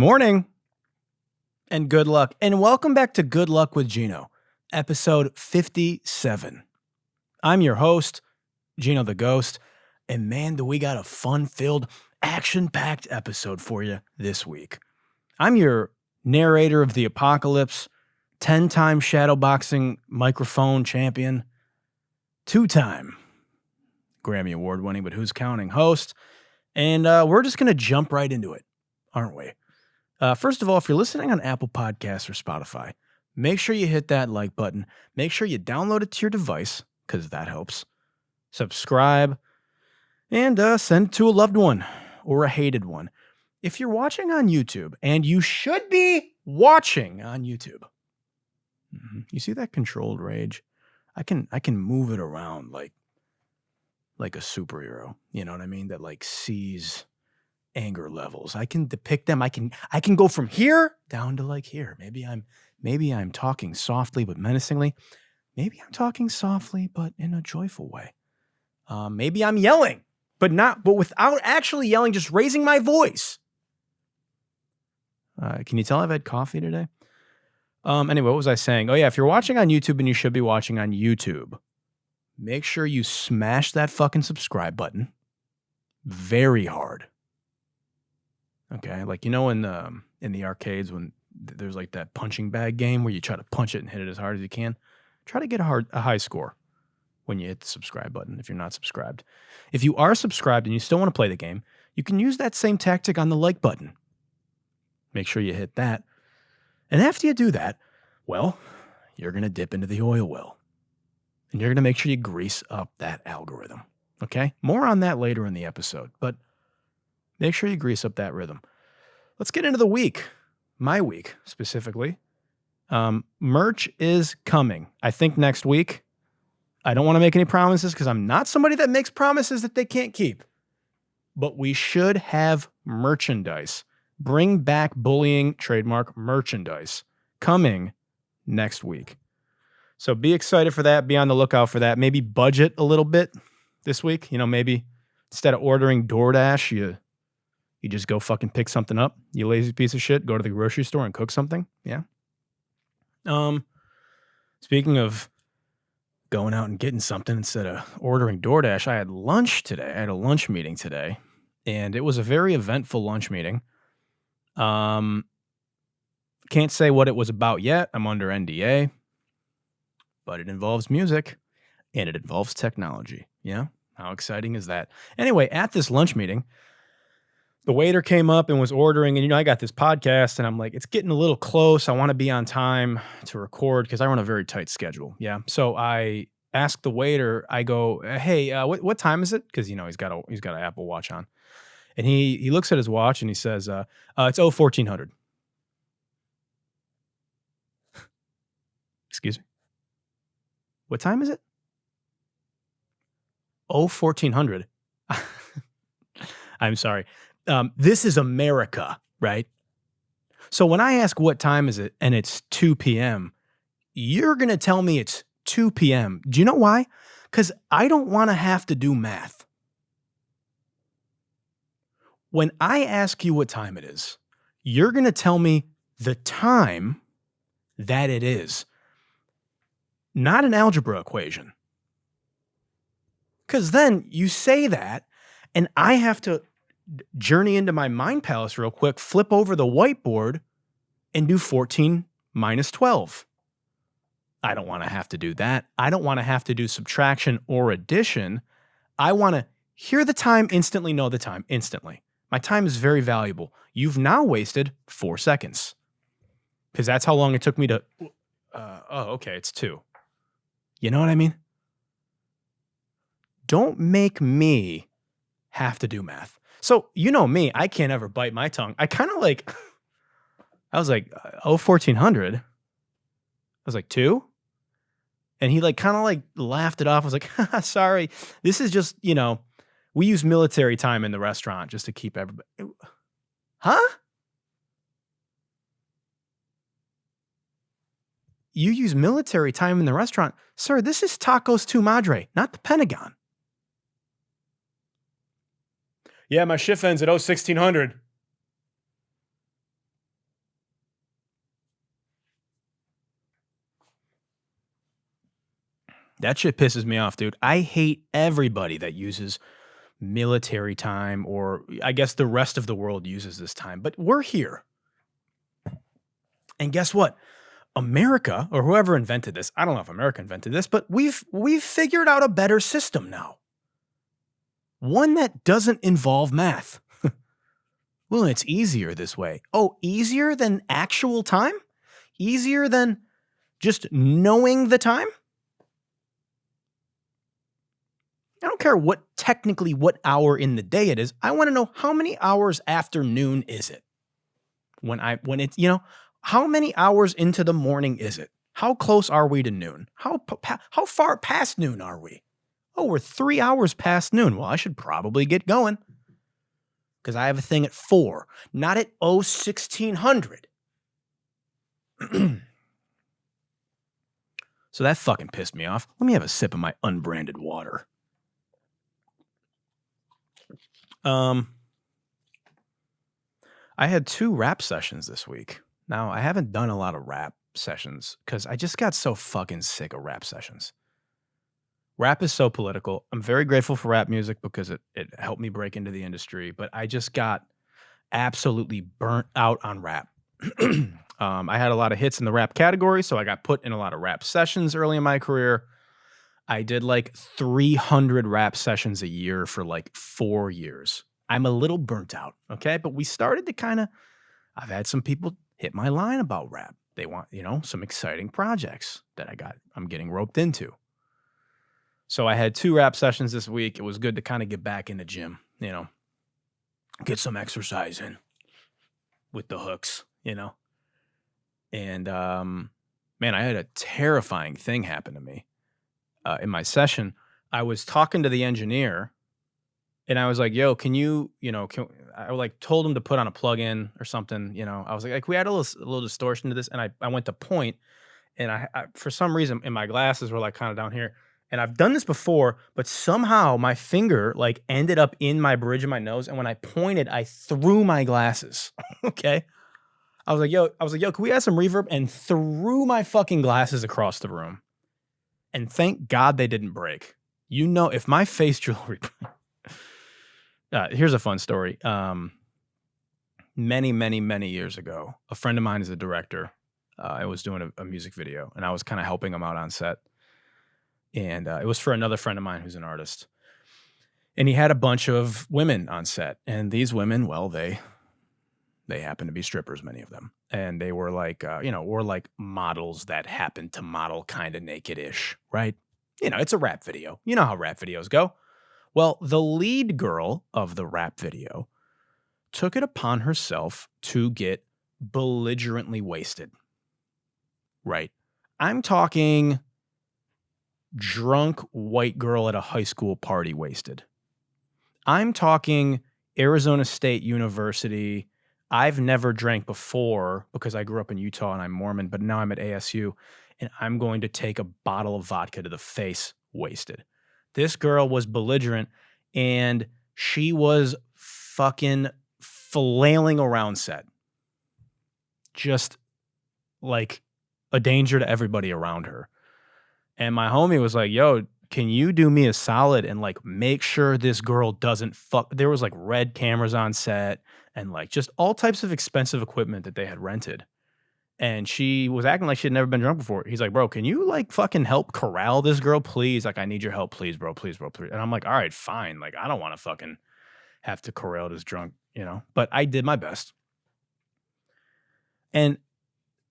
morning and good luck. And welcome back to Good Luck with Gino, episode 57. I'm your host, Gino the Ghost. And man, do we got a fun-filled, action-packed episode for you this week. I'm your narrator of the apocalypse, 10-time shadowboxing microphone champion, 2-time Grammy Award-winning, but who's counting, host. And we're just going to jump right into it, aren't we? First of all, if you're listening on Apple Podcasts or Spotify, make sure you hit that like button. Make sure you download it to your device, because that helps. Subscribe, and send it to a loved one or a hated one. If you're watching on YouTube, and you should be watching on YouTube, you see that controlled rage? I can move it around like a superhero. You know what I mean? That like sees anger levels. I can depict them. I can go from here down to like here. Maybe I'm talking softly but menacingly. Maybe I'm talking softly but in a joyful way. Maybe I'm yelling, but without actually yelling, just raising my voice. Can you tell I've had coffee today? Anyway, what was I saying? Oh yeah, if you're watching on YouTube, and you should be watching on YouTube, make sure you smash that fucking subscribe button very hard. Okay, like in the arcades when there's like that punching bag game where you try to punch it and hit it as hard as you can. Try to get a high score when you hit the subscribe button if you're not subscribed. If you are subscribed and you still want to play the game, you can use that same tactic on the like button. Make sure you hit that. And after you do that, well, you're going to dip into the oil well. And you're going to make sure you grease up that algorithm. Okay? More on that later in the episode, but make sure you grease up that rhythm. Let's get into the week. My week, specifically. Merch is coming. I think next week. I don't want to make any promises because I'm not somebody that makes promises that they can't keep. But we should have merchandise. Bring back bullying trademark merchandise coming next week. So be excited for that. Be on the lookout for that. Maybe budget a little bit this week. You know, maybe instead of ordering DoorDash, you just go fucking pick something up. You lazy piece of shit. Go to the grocery store and cook something. Yeah. Speaking of going out and getting something instead of ordering DoorDash, I had lunch today. I had a lunch meeting today, and it was a very eventful lunch meeting. Can't say what it was about yet. I'm under NDA, but it involves music and it involves technology. Yeah. How exciting is that? Anyway, at this lunch meeting, the waiter came up and was ordering, and I got this podcast and I'm like, it's getting a little close. I want to be on time to record because I run a very tight schedule. Yeah. So I asked the waiter, I go, hey, what time is it? Because, he's got an Apple Watch on. And he looks at his watch and he says, it's 1400. Excuse me. What time is it? 1400. I'm sorry. This is America, right? So when I ask what time is it and it's 2 p.m., you're going to tell me it's 2 p.m. Do you know why? Because I don't want to have to do math. When I ask you what time it is, you're going to tell me the time that it is, not an algebra equation. Because then you say that, and I have to journey into my mind palace real quick, flip over the whiteboard, and do 14 minus 12. I don't want to have to do that. I don't want to have to do subtraction or addition. I want to hear the time instantly, know the time instantly. My time is very valuable. You've now wasted 4 seconds. Because that's how long it took me to... okay, it's 2. You know what I mean? Don't make me have to do math. So, you know me, I can't ever bite my tongue. I kind of like... I was like, 1400? I was like, 2? And he like kind of like laughed it off. I was like, sorry. This is just, we use military time in the restaurant just to keep everybody. Huh? You use military time in the restaurant? Sir, this is Tacos Tu Madre, not the Pentagon. Yeah, my shift ends at 1600. That shit pisses me off, dude. I hate everybody that uses military time, or I guess the rest of the world uses this time, but we're here. And guess what? America, or whoever invented this, I don't know if America invented this, but we've figured out a better system now. One that doesn't involve math. Well, it's easier this way. Oh, easier than actual time? Easier than just knowing the time? I don't care what hour in the day it is. I want to know how many hours after noon is it? When it's, how many hours into the morning is it? How close are we to noon? How far past noon are we? Oh, we're 3 hours past noon. Well, I should probably get going because I have a thing at 4, not at 1600. So that fucking pissed me off. Let me have a sip of my unbranded water. I had 2 rap sessions this week. Now, I haven't done a lot of rap sessions because I just got so fucking sick of rap sessions. Rap is so political. I'm very grateful for rap music because it helped me break into the industry, but I just got absolutely burnt out on rap. I had a lot of hits in the rap category, so I got put in a lot of rap sessions early in my career. I did like 300 rap sessions a year for like 4 years. I'm a little burnt out, okay? But we started to I've had some people hit my line about rap. They want, some exciting projects that I'm getting roped into. So I had 2 rap sessions this week. It was good to kind of get back in the gym, get some exercise in with the hooks, And, man, I had a terrifying thing happen to me. In my session, I was talking to the engineer and I was like, yo, can you, I like told him to put on a plug-in or something, I was like we had a little distortion to this. And I went to point and I for some reason, and my glasses were like kind of down here. And I've done this before, but somehow my finger like ended up in my bridge of my nose. And when I pointed, I threw my glasses. Okay. I was like, yo, can we add some reverb? And threw my fucking glasses across the room. And thank God they didn't break. If my face jewelry... here's a fun story. Many, many, many years ago, a friend of mine is a director. I was doing a music video, and I was kind of helping him out on set. And it was for another friend of mine who's an artist. And he had a bunch of women on set. And these women, well, they happen to be strippers, many of them. And they were like, were like models that happened to model kind of naked-ish, right? It's a rap video. You know how rap videos go. Well, the lead girl of the rap video took it upon herself to get belligerently wasted, right? I'm talking drunk white girl at a high school party wasted. I'm talking Arizona State University. I've never drank before because I grew up in Utah and I'm Mormon, but now I'm at ASU and I'm going to take a bottle of vodka to the face wasted. This girl was belligerent and she was fucking flailing around set. Just like a danger to everybody around her. And my homie was like, yo, can you do me a solid and like make sure this girl doesn't fuck? There was like red cameras on set and like just all types of expensive equipment that they had rented. And she was acting like she had never been drunk before. He's like, bro, can you like fucking help corral this girl, please? Like, I need your help, please, bro, please, bro, please. And I'm like, all right, fine. Like, I don't want to fucking have to corral this drunk, but I did my best. And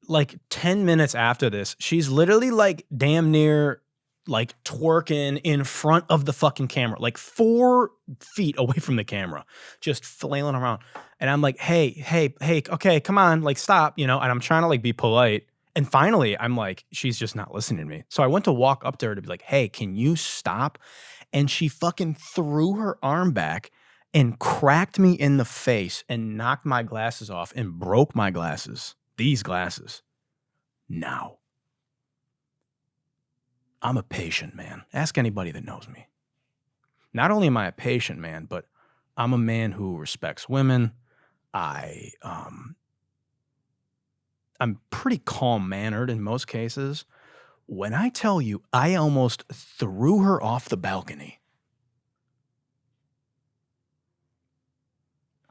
like 10 minutes after this, she's literally like damn near like twerking in front of the fucking camera, like 4 feet away from the camera, just flailing around. And I'm like, hey, okay, come on, like stop, and I'm trying to like be polite. And finally, I'm like, she's just not listening to me. So I went to walk up to her to be like, hey, can you stop? And she fucking threw her arm back and cracked me in the face and knocked my glasses off and broke my glasses. These glasses. Now, I'm a patient man. Ask anybody that knows me. Not only am I a patient man, but I'm a man who respects women. I'm pretty calm-mannered in most cases. When I tell you, I almost threw her off the balcony.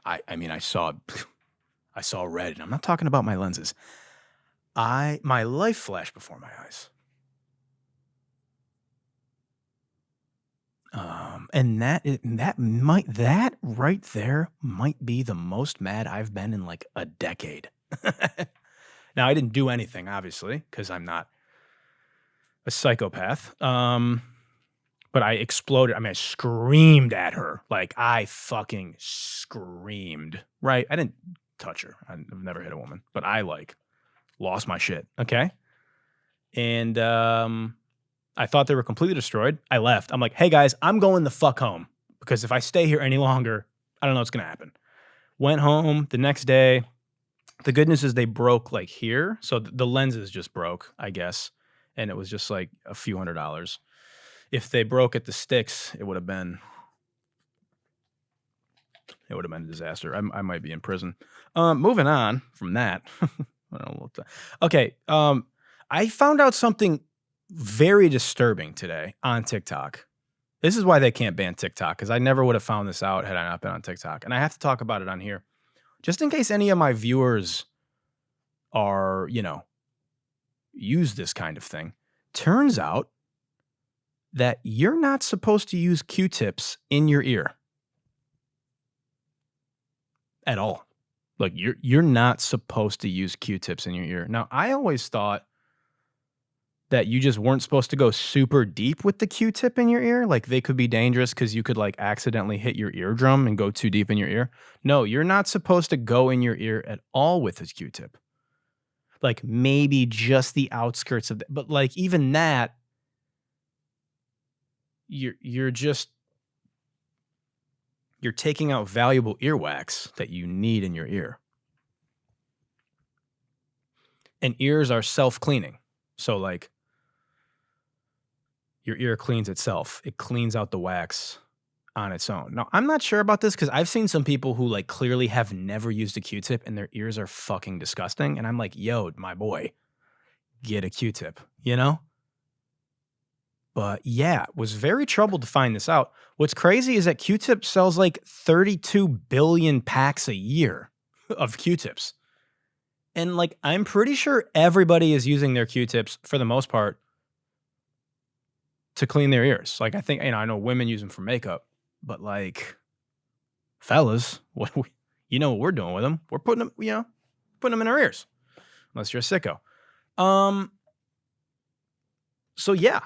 I mean, I saw red, and I'm not talking about my lenses. My life flashed before my eyes. And that right there might be the most mad I've been in like a decade. Now, I didn't do anything, obviously, because I'm not a psychopath. But I exploded. I mean, I screamed at her. Like, I fucking screamed. Right? I didn't touch her. I've never hit a woman, but I like lost my shit. Okay. And I thought they were completely destroyed. I left. I'm like, hey guys, I'm going the fuck home because if I stay here any longer, I don't know what's going to happen. Went home the next day. The good news is they broke like here. So the lenses just broke, I guess. And it was just like a few $100s. If they broke at the sticks, it would have been a disaster. I might be in prison. Moving on from that. Okay. I found out something very disturbing today on TikTok. This is why they can't ban TikTok, because I never would have found this out had I not been on TikTok. And I have to talk about it on here, just in case any of my viewers are, use this kind of thing. Turns out that you're not supposed to use Q-tips in your ear at all. Like, you're not supposed to use Q-tips in your ear. Now, I always thought that you just weren't supposed to go super deep with the Q-tip in your ear. Like, they could be dangerous because you could like accidentally hit your eardrum and go too deep in your ear. No, you're not supposed to go in your ear at all with this Q-tip. Like, maybe just the outskirts of but like even that, you're taking out valuable earwax that you need in your ear. And ears are self-cleaning. So like, your ear cleans itself. It cleans out the wax on its own. Now, I'm not sure about this because I've seen some people who like clearly have never used a Q-tip and their ears are fucking disgusting. And I'm like, yo, my boy, get a Q-tip, But yeah, was very troubled to find this out. What's crazy is that Q-tip sells like 32 billion packs a year of Q-tips. And like, I'm pretty sure everybody is using their Q-tips for the most part to clean their ears. Like, I think, I know women use them for makeup, but like, fellas, what what we're doing with them? We're putting them, putting them in our ears, unless you're a sicko. So yeah,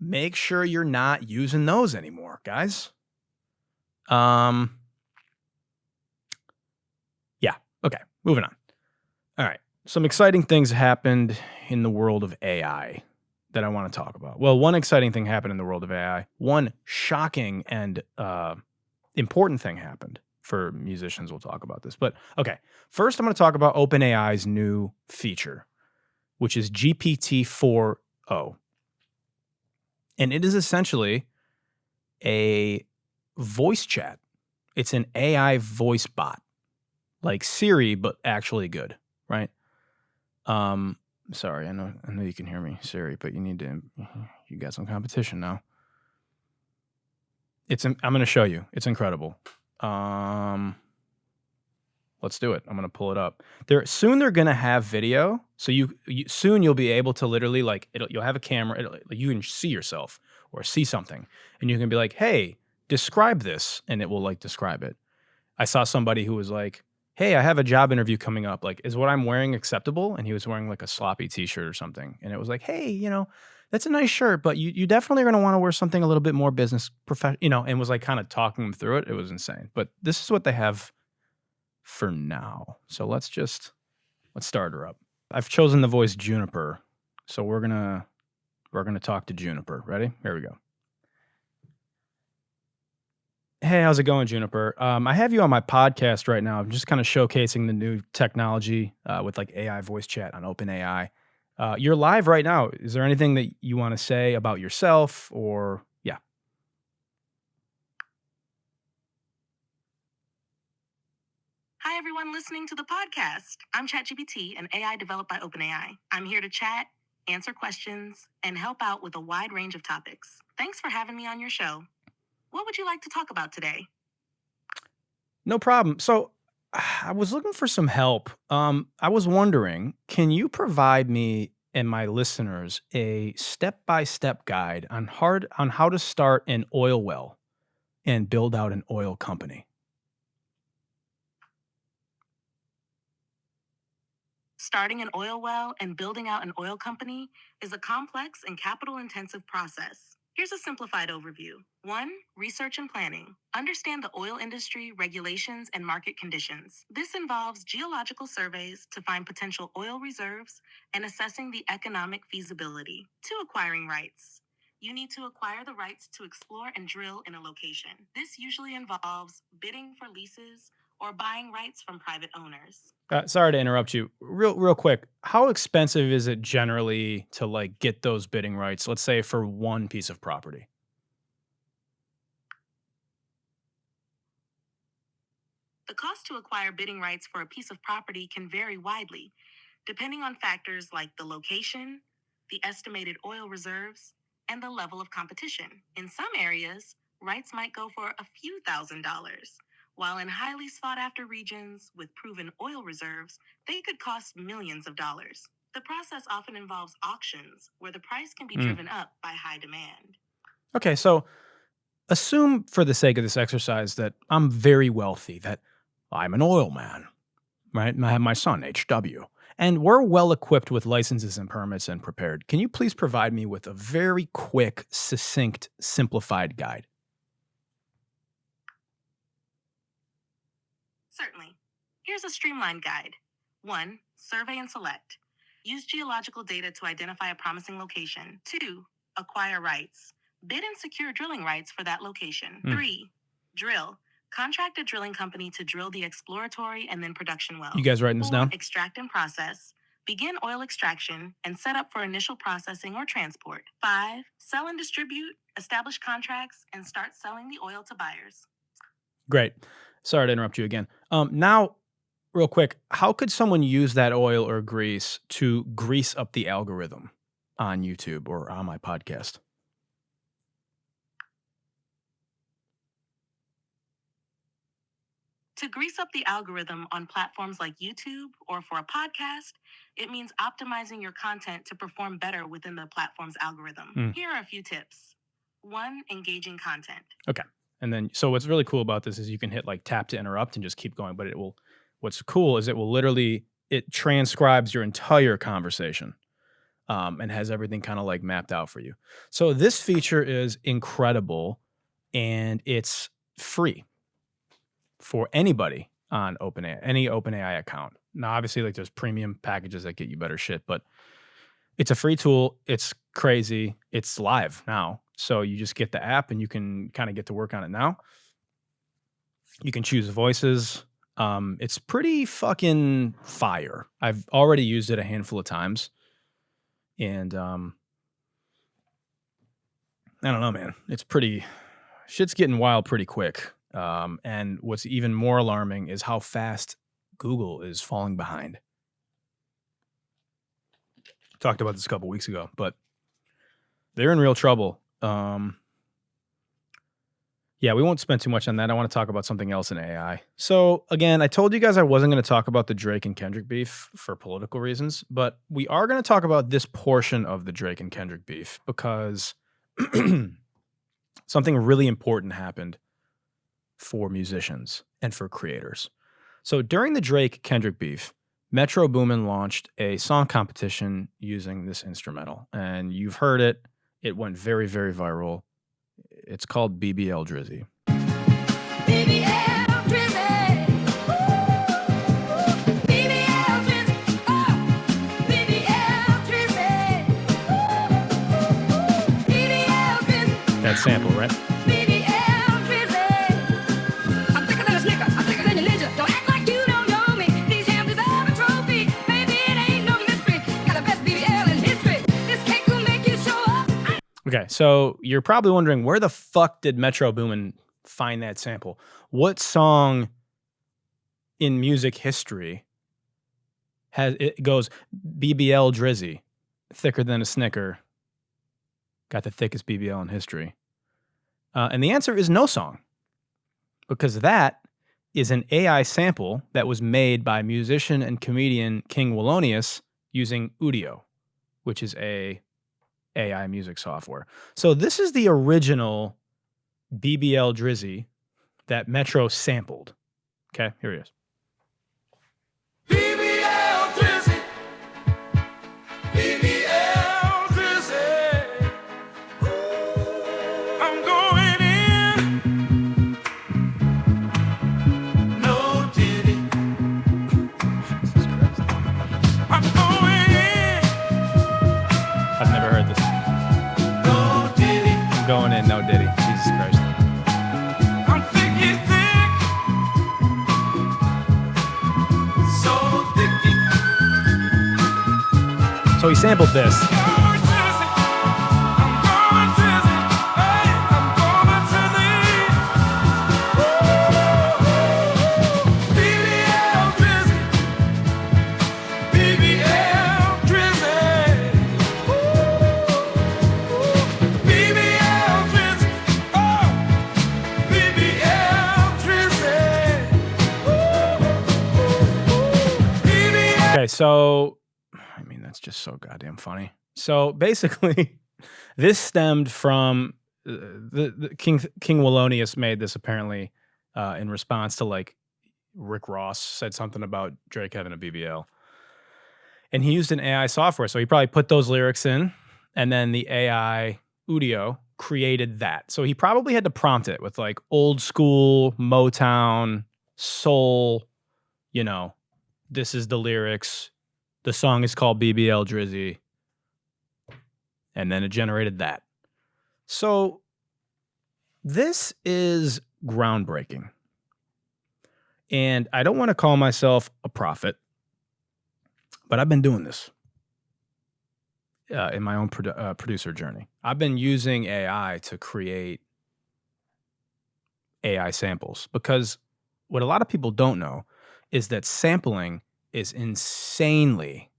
make sure you're not using those anymore, guys. Yeah. Okay. Moving on. All right. Some exciting things happened in the world of AI that I want to talk about. Well, one exciting thing happened in the world of AI. One shocking and important thing happened for musicians. We'll talk about this. But okay, first I'm going to talk about OpenAI's new feature, which is GPT-4o. And it is essentially a voice chat. It's an AI voice bot, like Siri, but actually good, right? Sorry, I know you can hear me, Siri, but you got some competition now. I'm going to show you. It's incredible. Let's do it. I'm going to pull it up. They're going to have video. So soon you'll be able to literally like you'll have a camera. You can see yourself or see something and you can be like, hey, describe this. And it will like describe it. I saw somebody who was like, hey, I have a job interview coming up. Like, is what I'm wearing acceptable? And he was wearing like a sloppy t-shirt or something. And it was like, hey, that's a nice shirt, but you definitely are going to want to wear something a little bit more business professional, and was like kind of talking them through it. It was insane. But this is what they have for now. So let's start her up. I've chosen the voice Juniper. So we're going to talk to Juniper. Ready? Here we go. Hey, how's it going, Juniper? I have you on my podcast right now. I'm just kind of showcasing the new technology with like AI voice chat on OpenAI. You're live right now. Is there anything that you want to say about yourself or yeah? Hi, everyone listening to the podcast. I'm ChatGPT, an AI developed by OpenAI. I'm here to chat answer questions, and help out with a wide range of topics. Thanks for having me on your show. What would you like to talk about today? No problem. So I was looking for some help. I was wondering, can you provide me and my listeners a step-by-step guide on how to start an oil well and build out an oil company? Starting an oil well and building out an oil company is a complex and capital intensive process. Here's a simplified overview. 1. Research and planning. Understand the oil industry, regulations, and market conditions. This involves geological surveys to find potential oil reserves and assessing the economic feasibility. 2. Acquiring rights. You need to acquire the rights to explore and drill in a location. This usually involves bidding for leases or buying rights from private owners. Sorry to interrupt you. Real quick. How expensive is it generally to like get those bidding rights? Let's say for one piece of property. The cost to acquire bidding rights for a piece of property can vary widely, depending on factors like the location, the estimated oil reserves, and the level of competition. In some areas, rights might go for a few $1,000s, while in highly sought after regions with proven oil reserves, they could cost millions of dollars. The process often involves auctions, where the price can be driven up by high demand. Okay, so assume for the sake of this exercise that I'm very wealthy, that I'm an oil man, right? And I have my son, HW, and we're well equipped with licenses and permits and prepared. Can you please provide me with a very quick, succinct, simplified guide? Certainly. Here's a streamlined guide. 1. Survey and select. Use geological data to identify a promising location. 2. Acquire rights. Bid and secure drilling rights for that location. 3. Drill. Contract a drilling company to drill the exploratory and then production wells. You guys writing this 4. down? Extract and process. Begin oil extraction and set up for initial processing or transport. 5. Sell and distribute. Establish contracts and start selling the oil to buyers. Great. Sorry to interrupt you again. Now, real quick, how could someone use that oil or grease to grease up the algorithm on YouTube or on my podcast? To grease up the algorithm on platforms like YouTube or for a podcast, it means optimizing your content to perform better within the platform's algorithm. Here are a few tips. 1. Engaging content. Okay. And then, so what's really cool about this is you can hit like tap to interrupt and just keep going, but what's cool is it will literally, it transcribes your entire conversation and has everything kind of like mapped out for you. So this feature is incredible and it's free for anybody on OpenAI, any OpenAI account. Now, obviously, like there's premium packages that get you better shit, but it's a free tool. It's crazy. It's live now. So you just get the app and you can kind of get to work on it now. You can choose voices. It's pretty fucking fire. I've already used it a handful of times. And I don't know, man. It's pretty, shit's getting wild pretty quick. And what's even more alarming is how fast Google is falling behind. Talked about this a couple weeks ago, but they're in real trouble. Yeah, we won't spend too much on that. I want to talk about something else in AI. So again, I told you guys I wasn't going to talk about the Drake and Kendrick beef for political reasons, but we are going to talk about this portion of the Drake and Kendrick beef because something really important happened for musicians and for creators. So during the Drake-Kendrick beef, Metro Boomin launched a song competition using this instrumental. And you've heard it. It went very, very viral. It's called BBL Drizzy. BBL Drizzy. BBL Drizzy. Oh, BBL Drizzy. BBL Drizzy. That sample, right? BBL Drizzy. I'm thicker than a snicker. I'm thicker than a ninja. Don't act like you don't know me. These hands deserve a trophy. Baby, it ain't no mystery. Got the best BBL in history. This cake will make you show up. Okay, so you're probably wondering, where the fuck did Metro Boomin find that sample? What song in music history has it goes BBL Drizzy? thicker than a Snicker, got the thickest BBL in history? And the answer is no song, because that is an AI sample that was made by musician and comedian King Wallonius using Udio, which is a AI music software. So this is the original BBL Drizzy that Metro sampled. Okay, here he is. BBL Drizzy. BBL Drizzy. I'm going in. No diddy. I'm going in. I've never heard this. No diddy. I'm going in, no diddy. Jesus Christ. I'm thicky thick. So thicky. So he sampled this. Going drizzy. I'm going drizzy. Hey, I'm going drizzy. BBL Drizzy. BBL Drizzy. BBL Drizzy. Oh, BBL Drizzy. BBL. Okay, so I mean that's just so goddamn funny. So basically, this stemmed from the King Wallonius made this apparently in response to like Rick Ross said something about Drake having a BBL, and he used an AI software. So he probably put those lyrics in, and then the AI Udio created that. So he probably had to prompt it with like old school Motown soul. You know, this is the lyrics. The song is called BBL Drizzy. And then it generated that. So this is groundbreaking. And I don't want to call myself a prophet, but I've been doing this in my own producer journey. I've been using AI to create AI samples, because what a lot of people don't know is that sampling is insanely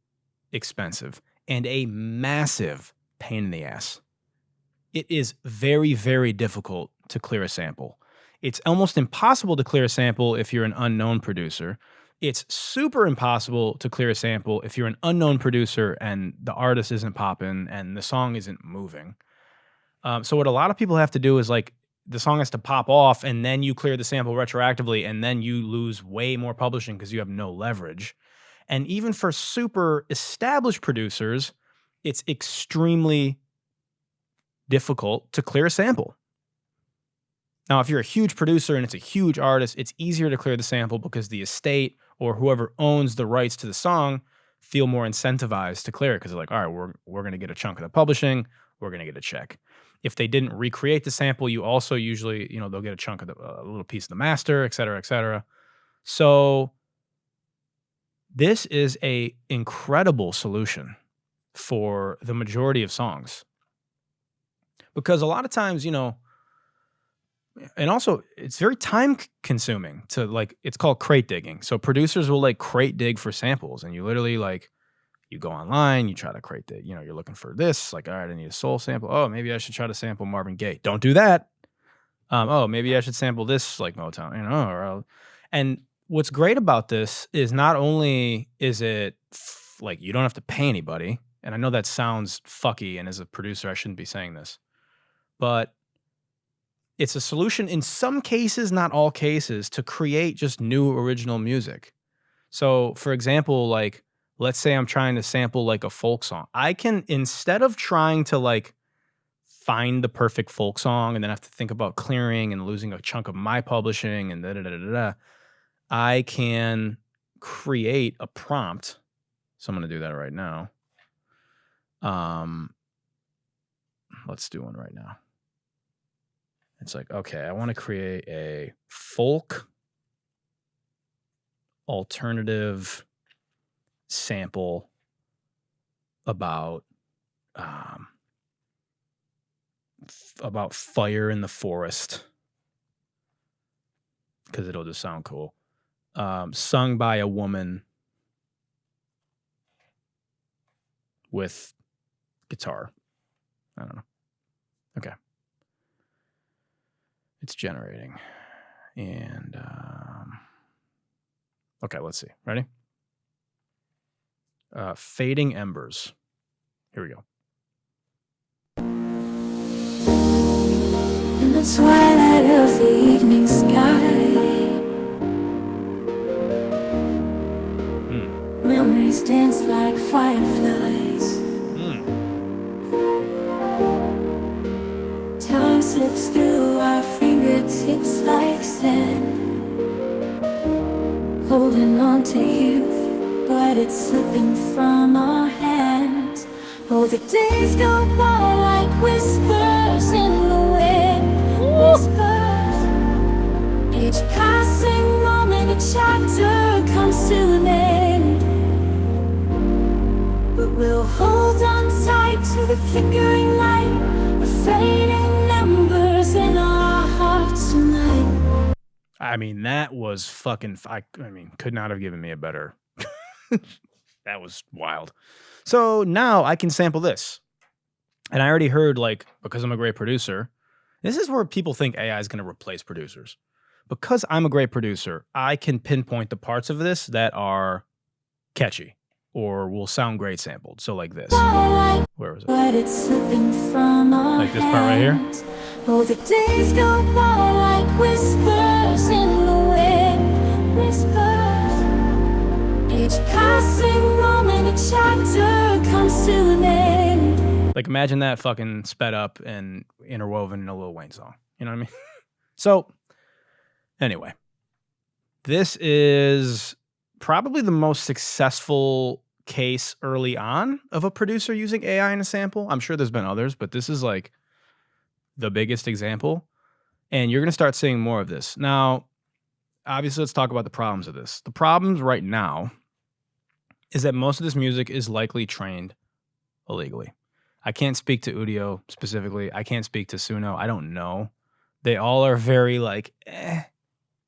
expensive and a massive pain in the ass. It is very, very difficult to clear a sample. It's almost impossible to clear a sample if you're an unknown producer. It's super impossible to clear a sample if you're an unknown producer and the artist isn't popping and the song isn't moving. So what a lot of people have to do is like the song has to pop off and then you clear the sample retroactively and then you lose way more publishing because you have no leverage. And even for super established producers, it's extremely difficult to clear a sample. Now, if you're a huge producer and it's a huge artist, it's easier to clear the sample because the estate or whoever owns the rights to the song feel more incentivized to clear it because they're like, all right, we're going to get a chunk of the publishing, we're going to get a check. If they didn't recreate the sample, you also usually, you know, they'll get a chunk of a little piece of the master, et cetera, et cetera. So this is a incredible solution for the majority of songs. Because a lot of times, you know, and also it's very time consuming to like, it's called crate digging. So producers will like crate dig for samples and you literally like, you go online, you try to crate dig, you know, you're looking for this, like, all right, I need a soul sample. Oh, maybe I should try to sample Marvin Gaye. Don't do that. Oh, maybe I should sample this like Motown, you know, and what's great about this is not only is it like, you don't have to pay anybody. And I know that sounds fucky. And as a producer, I shouldn't be saying this, but it's a solution in some cases, not all cases, to create just new original music. So for example, like, let's say I'm trying to sample like a folk song. I can, instead of trying to like find the perfect folk song and then have to think about clearing and losing a chunk of my publishing and I can create a prompt. So I'm going to do that right now. Let's do one right now. It's like, okay, I want to create a folk alternative sample about fire in the forest, because it'll just sound cool. Sung by a woman with guitar. I don't know. Okay. It's generating. And, okay, let's see. Ready? Fading Embers. Here we go. In the twilight of the evening sky, memories dance like fireflies. Time slips through our fingertips like sand, holding on to youth, but it's slipping from our hands. Oh, the days go by like whispers in the wind. Whispers. Each passing moment, a chapter comes to an end. But we'll hold on tight to the flickering light, the fading embers in our hearts tonight. I mean, that was fucking. I mean, could not have given me a better. That was wild. So now I can sample this. And I already heard, like, because I'm a great producer, this is where people think AI is going to replace producers. Because I'm a great producer, I can pinpoint the parts of this that are catchy or will sound great sampled. So like this. Where was it? But it's slipping from our Like this part right here. hands. Oh, the days go by like whispers in the wind. Whispers. Each passing moment, a chapter comes to an end. Like imagine that fucking sped up and interwoven in a Lil Wayne song. You know what I mean? So anyway, this is probably the most successful case early on of a producer using AI in a sample. I'm sure there's been others, but this is like the biggest example. And you're going to start seeing more of this. Now, obviously, let's talk about the problems of this. The problems right now is that most of this music is likely trained illegally. I can't speak to Udio specifically. I can't speak to Suno. I don't know. They all are very like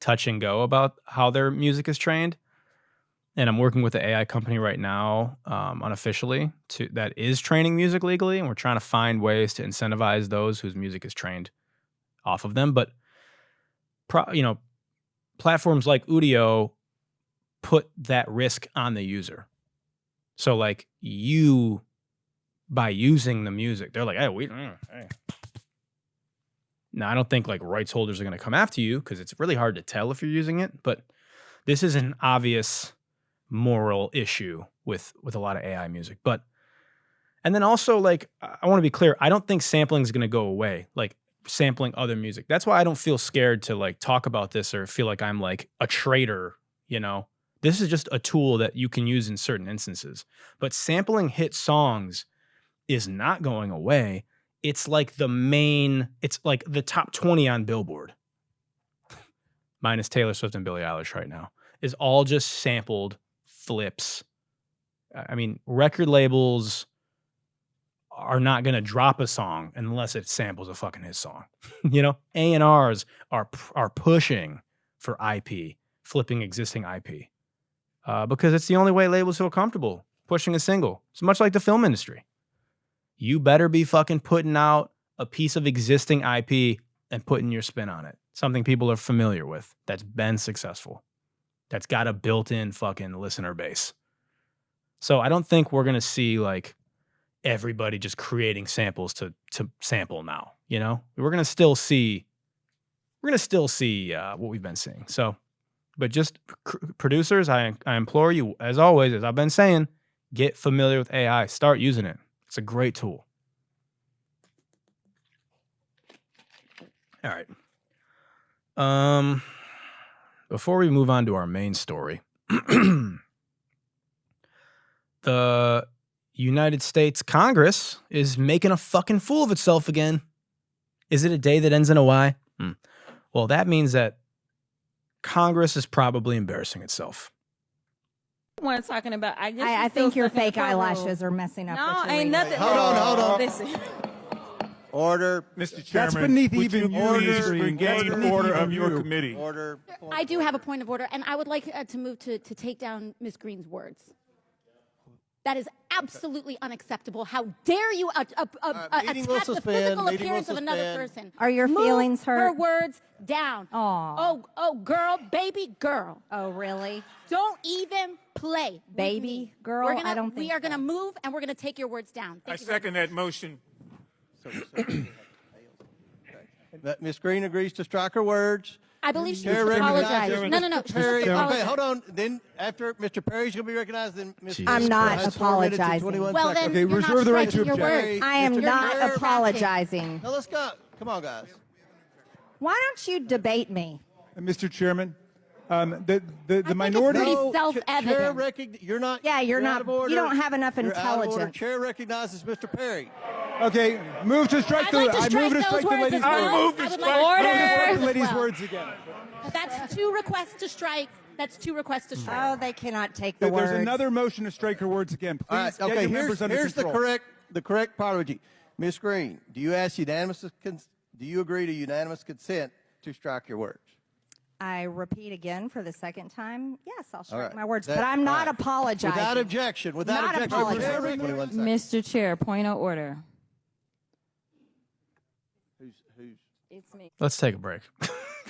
touch and go about how their music is trained. And I'm working with the AI company right now, unofficially, that is training music legally, and we're trying to find ways to incentivize those whose music is trained off of them. But platforms like Udio put that risk on the user. So like you, by using the music, they're like, hey. Now I don't think like rights holders are going to come after you because it's really hard to tell if you're using it. But this is an obvious moral issue with a lot of AI music. And then also like, I want to be clear. I don't think sampling is going to go away. Like sampling other music. That's why I don't feel scared to like talk about this or feel like I'm like a traitor, you know. This is just a tool that you can use in certain instances. But sampling hit songs is not going away. It's like it's like the top 20 on Billboard. Minus Taylor Swift and Billie Eilish right now. Is all just sampled flips. I mean, record labels are not going to drop a song unless it samples a fucking hit song. You know, A&Rs are pushing for IP, flipping existing IP. Because it's the only way labels feel comfortable pushing a single. It's much like the film industry. You better be fucking putting out a piece of existing IP and putting your spin on it. Something people are familiar with, that's been successful, that's got a built-in fucking listener base. So I don't think we're going to see like everybody just creating samples to sample now, you know? We're going to still see what we've been seeing. So, but just producers, I implore you, as always, as I've been saying, get familiar with AI. Start using it. It's a great tool. All right. Before we move on to our main story, the United States Congress is making a fucking fool of itself again. Is it a day that ends in a Y? Well, that means that Congress is probably embarrassing itself. What I'm talking about. I think your fake eyelashes are messing up. No, what you're ain't reading. nothing. Hold on. Listen. Order. Mr. Chairman, That's beneath would even you your please history. regain That's order beneath of your you. committee. Order. I do have a point of order, and I would like to move to take down Ms. Green's words. That is absolutely unacceptable. How dare you meeting will attack the suspend, physical meeting will appearance of another suspend. person? Are your Move feelings her hurt? words down. Aw. Oh, girl, baby girl. Oh, really? Don't even play. with Baby me. girl? We're gonna, I don't think We are going to so. move, and we're going to take your words down. I Thank you very second that motion. Ms. Green agrees to strike her words. I believe she Chair needs to recognizes apologize. Mr. No. She Perry. needs to Okay, apologize. hold on. Then after Mr. Perry's going to be recognized, then Ms. Jesus I'm not has 4 minutes and apologizing. 21 Well, seconds. then Okay, you're reserve not the right to striking your object. words. I am Mr. not Perry. apologizing. Now let's go. Come on, guys. Why don't you debate me? Mr. Chairman, the it's minority. pretty No, self-evident. You're not. Yeah, you're out not- of order. you don't have enough You're out of order. intelligence. Chair recognizes Mr. Perry. Okay, move to strike I'd the. like to I strike move to those strike the words lady's as well. words. I move to I would strike- like to Move to strike strike those the as lady's well. words again. That's 2 requests to strike. That's 2 requests to strike. Oh, they cannot take the There's words. another motion to strike her words again. Please All right. get Okay. your members under Here's the control. correct priority. Ms. Green, do you ask unanimous? Do you agree to unanimous consent to strike your words? I repeat again for the second time. Yes, I'll All strike right. my words, That- but I'm not all right. apologizing. Without objection. Without Not objection. apologizing. Chair recognizes 21 seconds. Mr. Chair, point of order. Who's It's me. Let's take a break.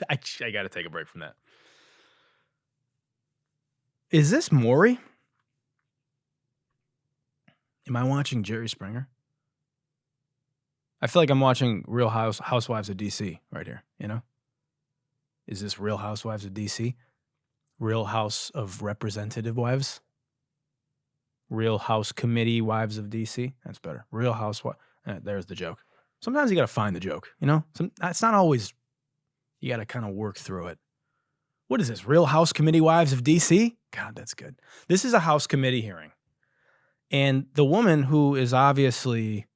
I got to take a break from that. Is this Maury? Am I watching Jerry Springer? I feel like I'm watching Real Housewives of DC right here, you know? Is this Real Housewives of DC? Real House of Representative Wives? Real House Committee Wives of DC? That's better. Real Housewives. There's the joke. Sometimes you got to find the joke, you know? It's not always, you got to kind of work through it. What is this? Real House Committee Wives of DC? God, that's good. This is a House committee hearing. And the woman who is obviously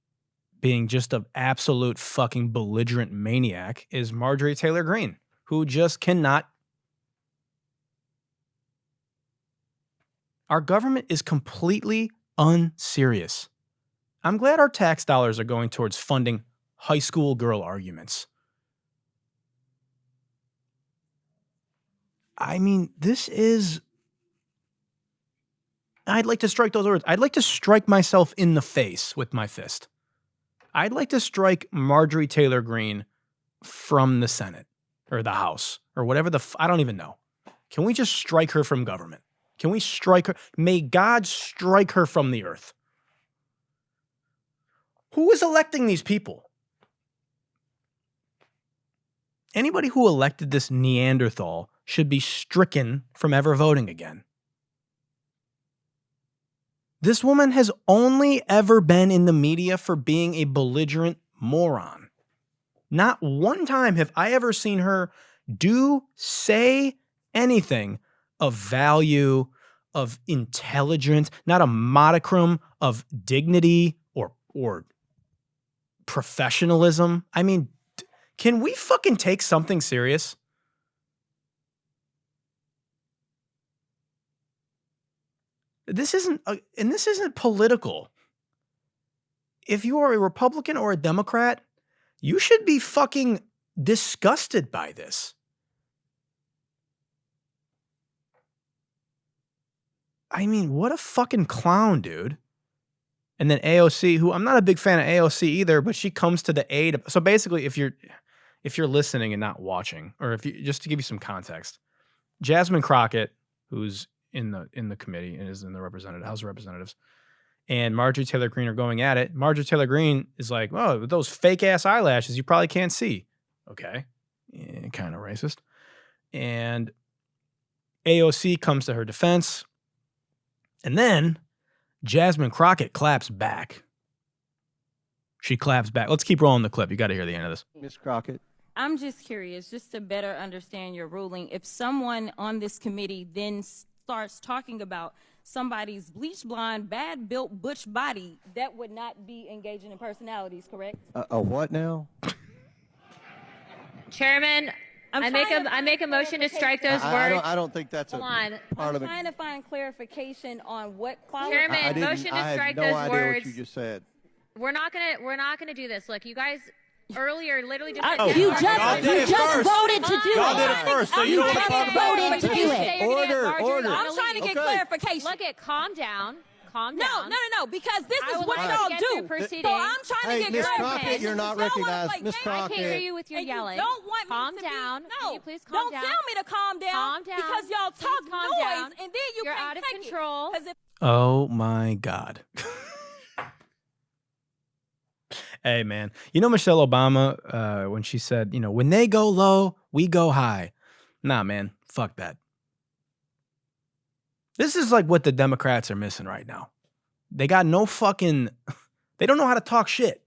being just an absolute fucking belligerent maniac is Marjorie Taylor Greene, who just cannot. Our government is completely unserious. I'm glad our tax dollars are going towards funding high school girl arguments. I mean, this is. I'd like to strike those words. I'd like to strike myself in the face with my fist. I'd like to strike Marjorie Taylor Greene from the Senate or the House or whatever I don't even know. Can we just strike her from government? Can we strike her? May God strike her from the earth. Who is electing these people? Anybody who elected this Neanderthal should be stricken from ever voting again. This woman has only ever been in the media for being a belligerent moron. Not one time have I ever seen her say anything of value, of intelligence, not a modicum of dignity or professionalism. I mean, can we fucking take something serious? This isn't political. If you are a Republican or a Democrat, you should be fucking disgusted by this. I mean, what a fucking clown, dude. And then AOC, who I'm not a big fan of AOC either, but she comes to the aid. So basically, if you're listening and not watching, or if you just to give you some context, Jasmine Crockett, who's in the committee and is in the House of Representatives, and Marjorie Taylor Greene are going at it. Marjorie Taylor Greene is like, "Oh, with those fake ass eyelashes, you probably can't see." Okay, kind of racist. And AOC comes to her defense, and then Jasmine Crockett claps back. She claps back. Let's keep rolling the clip. You got to hear the end of this. Ms. Crockett? I'm just curious, just to better understand your ruling. If someone on this committee then starts talking about somebody's bleach blonde, bad built butch body, that would not be engaging in personalities, correct? A what now? Chairman, I make a motion to strike those words. I don't think that's Hold on. I'm Parliament. trying to find clarification on what quality. Chairman, motion to I strike had no those idea words. what you just said. We're not gonna do this. Look, you guys earlier literally just You just voted to do Y'all did it. it first, so you don't want to talk about it. Voted to do it. Order. I'm trying to get Okay. clarification. Look at calm down. calm No, down. because this I is would what like y'all to get do. through proceedings. So I'm trying Hey, to get Miss clarification. Crockett, you're not Y'all wanna recognized. play Miss games. I can't hear Crockett. you with your And yelling. you don't want Calm me to down. Be, Can no, you please calm don't down? tell me to calm down. Calm down. Because y'all Please talk calm noise, down. and then You're can't out of take control. It. 'Cause if Oh my God. Hey, man. You know Michelle Obama, when she said, when they go low, we go high. Nah, man. Fuck that. This is like what the Democrats are missing right now. They got no fucking... They don't know how to talk shit.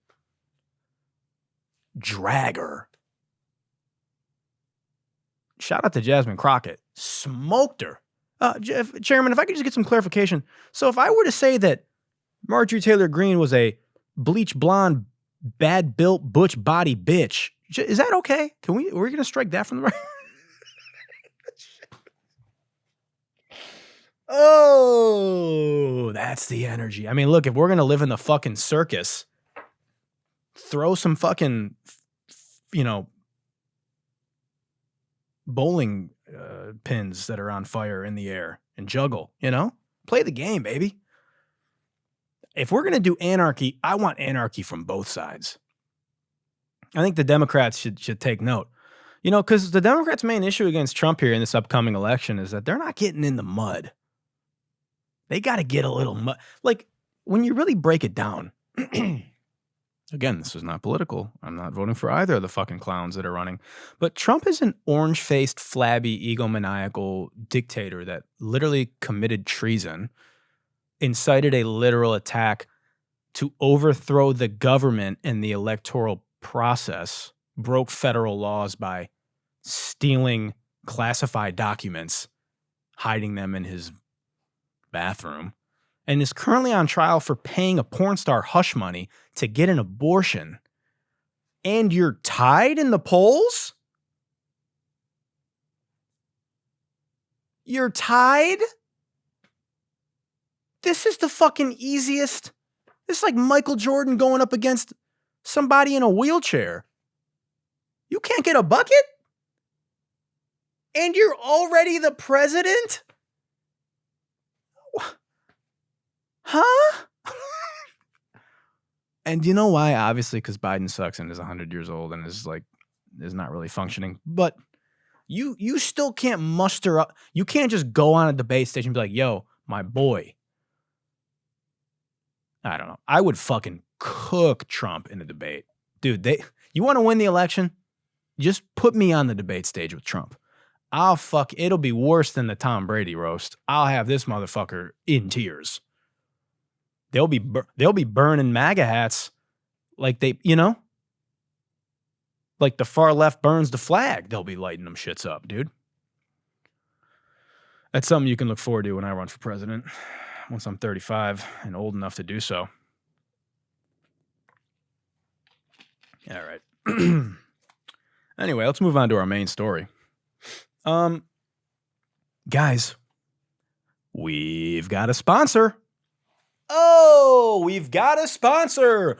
Dragger. Shout out to Jasmine Crockett. Smoked her. Chairman, if I could just get some clarification. So if I were to say that Marjorie Taylor Greene was a bleach blonde, bad built, butch body bitch, is that okay? We're going to strike that from the record? Oh, that's the energy. I mean, look, if we're going to live in the fucking circus, throw some fucking, bowling pins that are on fire in the air and juggle, Play the game, baby. If we're going to do anarchy, I want anarchy from both sides. I think the Democrats should take note. Because the Democrats' main issue against Trump here in this upcoming election is that they're not getting in the mud. They got to get a little mud. Like, when you really break it down, again, this is not political. I'm not voting for either of the fucking clowns that are running. But Trump is an orange-faced, flabby, egomaniacal dictator that literally committed treason, incited a literal attack to overthrow the government and the electoral process, broke federal laws by stealing classified documents, hiding them in his bathroom, and is currently on trial for paying a porn star hush money to get an abortion. And you're tied in the polls? You're tied? This is the fucking easiest. This is like Michael Jordan going up against somebody in a wheelchair. You can't get a bucket? And you're already the president? Huh? And you know why? Obviously, because Biden sucks and is 100 years old and is not really functioning. But you still can't muster up. You can't just go on a debate stage and be like, yo, my boy. I don't know. I would fucking cook Trump in a debate. Dude, you want to win the election? Just put me on the debate stage with Trump. It'll be worse than the Tom Brady roast. I'll have this motherfucker in tears. They'll be burning MAGA hats like like the far left burns the flag. They'll be lighting them shits up, dude. That's something you can look forward to when I run for president, once I'm 35 and old enough to do so. All right. Anyway, let's move on to our main story. Guys, we've got a sponsor. Oh, we've got a sponsor.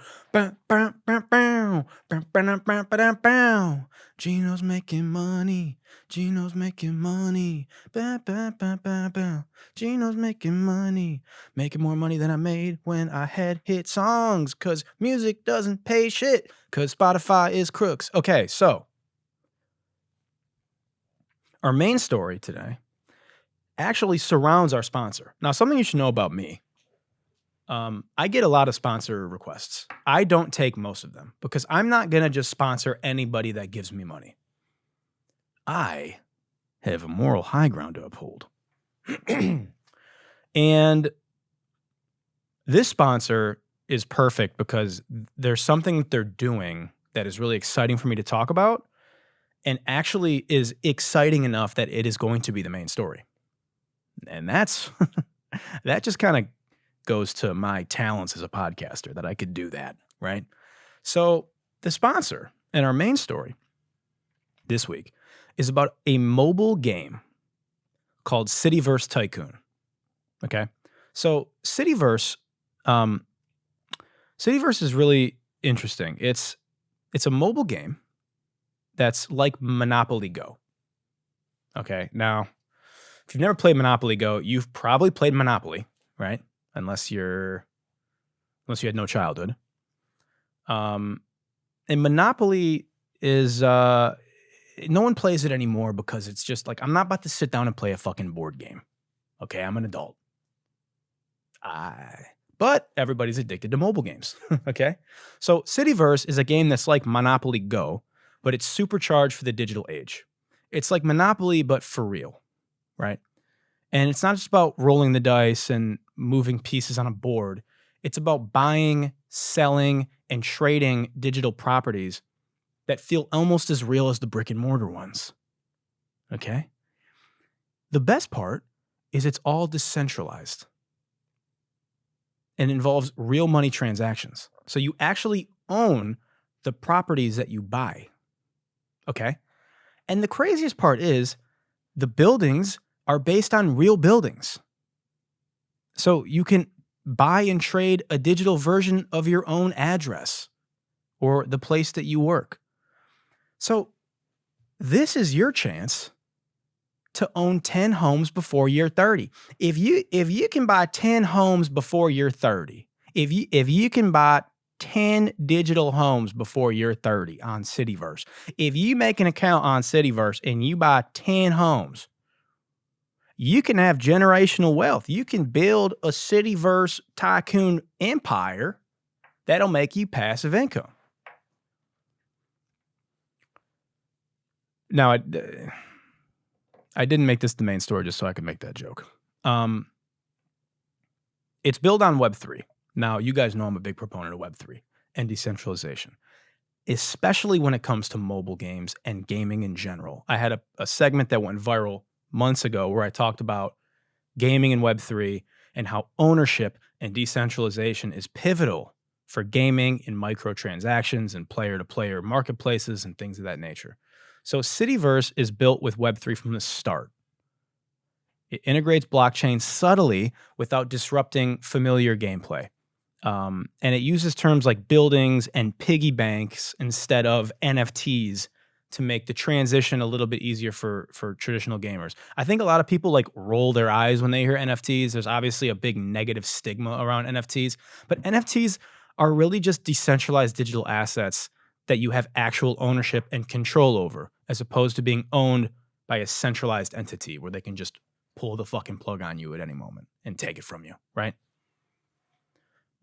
Gino's making money. Gino's making money. Gino's making money. Making more money than I made when I had hit songs. Because music doesn't pay shit. Because Spotify is crooks. Okay, so our main story today actually surrounds our sponsor. Now, something you should know about me. I get a lot of sponsor requests. I don't take most of them because I'm not going to just sponsor anybody that gives me money. I have a moral high ground to uphold. And this sponsor is perfect because there's something that they're doing that is really exciting for me to talk about and actually is exciting enough that it is going to be the main story. And that just kind of goes to my talents as a podcaster that I could do that, right? So the sponsor and our main story this week is about a mobile game called CityVerse Tycoon. Okay, so CityVerse is really interesting. It's a mobile game that's like Monopoly Go. Okay, now if you've never played Monopoly Go, you've probably played Monopoly, right? unless you had no childhood. And Monopoly is no one plays it anymore because it's just like, I'm not about to sit down and play a fucking board game. Okay, I'm an adult. But everybody's addicted to mobile games. Okay, so CityVerse is a game that's like Monopoly Go, but it's supercharged for the digital age. It's like Monopoly, but for real, right? And it's not just about rolling the dice and moving pieces on a board. It's about buying, selling, and trading digital properties that feel almost as real as the brick and mortar ones. Okay? The best part is it's all decentralized and involves real money transactions. So you actually own the properties that you buy. Okay? And the craziest part is the buildings are based on real buildings. So you can buy and trade a digital version of your own address or the place that you work. So this is your chance to own 10 homes before you're 30. If you can buy 10 homes before you're 30, if you can buy 10 digital homes before you're 30 on CityVerse, if you make an account on CityVerse and you buy 10 homes, you can have generational wealth. You can build a CityVerse tycoon empire that'll make you passive income. Now, I didn't make this the main story just so I could make that joke. It's built on Web3. Now, you guys know I'm a big proponent of Web3 and decentralization, especially when it comes to mobile games and gaming in general. I had a segment that went viral months ago where I talked about gaming in Web3 and how ownership and decentralization is pivotal for gaming in microtransactions and player-to-player marketplaces and things of that nature. So CityVerse is built with Web3 from the start. It integrates blockchain subtly without disrupting familiar gameplay. And it uses terms like buildings and piggy banks instead of NFTs to make the transition a little bit easier for traditional gamers. I think a lot of people like roll their eyes when they hear NFTs. There's obviously a big negative stigma around NFTs, but NFTs are really just decentralized digital assets that you have actual ownership and control over, as opposed to being owned by a centralized entity where they can just pull the fucking plug on you at any moment and take it from you, right?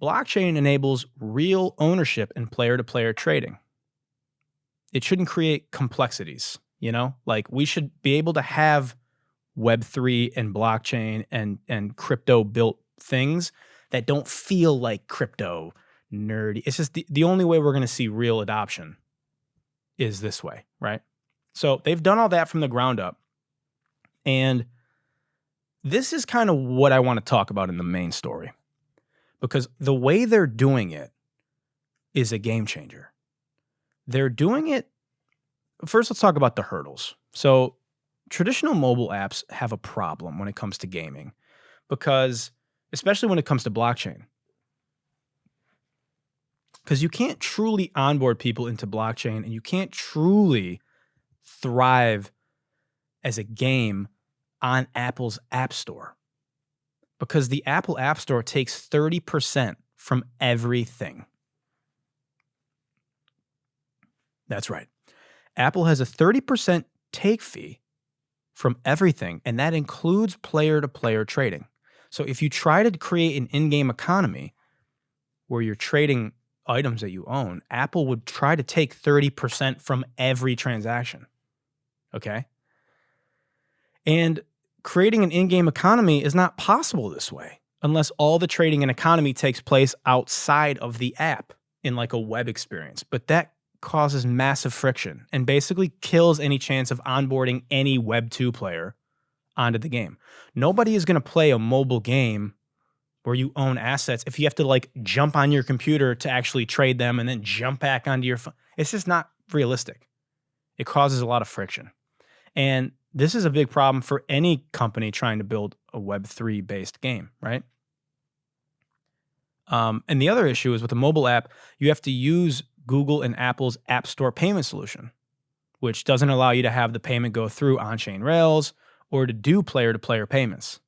Blockchain enables real ownership and player-to-player trading. It shouldn't create complexities, you know? Like, we should be able to have Web3 and blockchain and crypto-built things that don't feel like crypto nerdy. It's just the only way we're going to see real adoption is this way, right? So they've done all that from the ground up. And this is kind of what I want to talk about in the main story, because the way they're doing it is a game changer. They're doing it. First, let's talk about the hurdles. So traditional mobile apps have a problem when it comes to gaming, because especially when it comes to blockchain, because you can't truly onboard people into blockchain and you can't truly thrive as a game on Apple's App Store, because the Apple App Store takes 30% from everything. That's right. Apple has a 30% take fee from everything, and that includes player-to-player trading. So if you try to create an in-game economy where you're trading items that you own, Apple would try to take 30% from every transaction. Okay? And creating an in-game economy is not possible this way unless all the trading and economy takes place outside of the app in like a web experience. But that causes massive friction and basically kills any chance of onboarding any Web 2 player onto the game. Nobody is going to play a mobile game where you own assets if you have to like jump on your computer to actually trade them and then jump back onto your phone. It's just not realistic. It causes a lot of friction. And this is a big problem for any company trying to build a Web3 based game, right? And the other issue is with a mobile app, you have to use Google and Apple's App Store payment solution, which doesn't allow you to have the payment go through on-chain rails or to do player-to-player payments.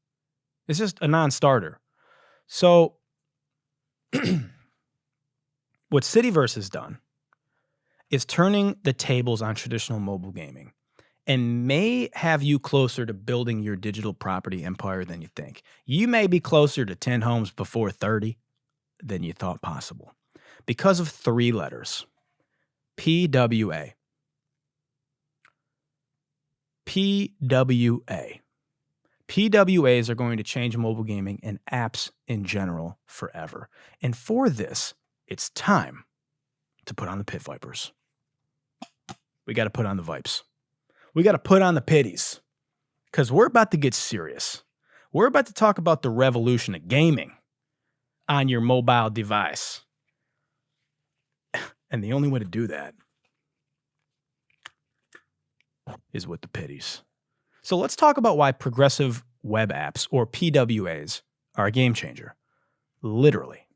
It's just a non-starter. So what CityVerse has done is turning the tables on traditional mobile gaming and may have you closer to building your digital property empire than you think. You may be closer to 10 homes before 30 than you thought possible because of 3 letters. PWA. PWA. PWAs are going to change mobile gaming and apps in general forever. And for this, it's time to put on the pit vipers. We got to put on the vipes. We got to put on the pitties because we're about to get serious. We're about to talk about the revolution of gaming on your mobile device. And the only way to do that is with the pitties. So let's talk about why progressive web apps, or PWAs, are a game changer. Literally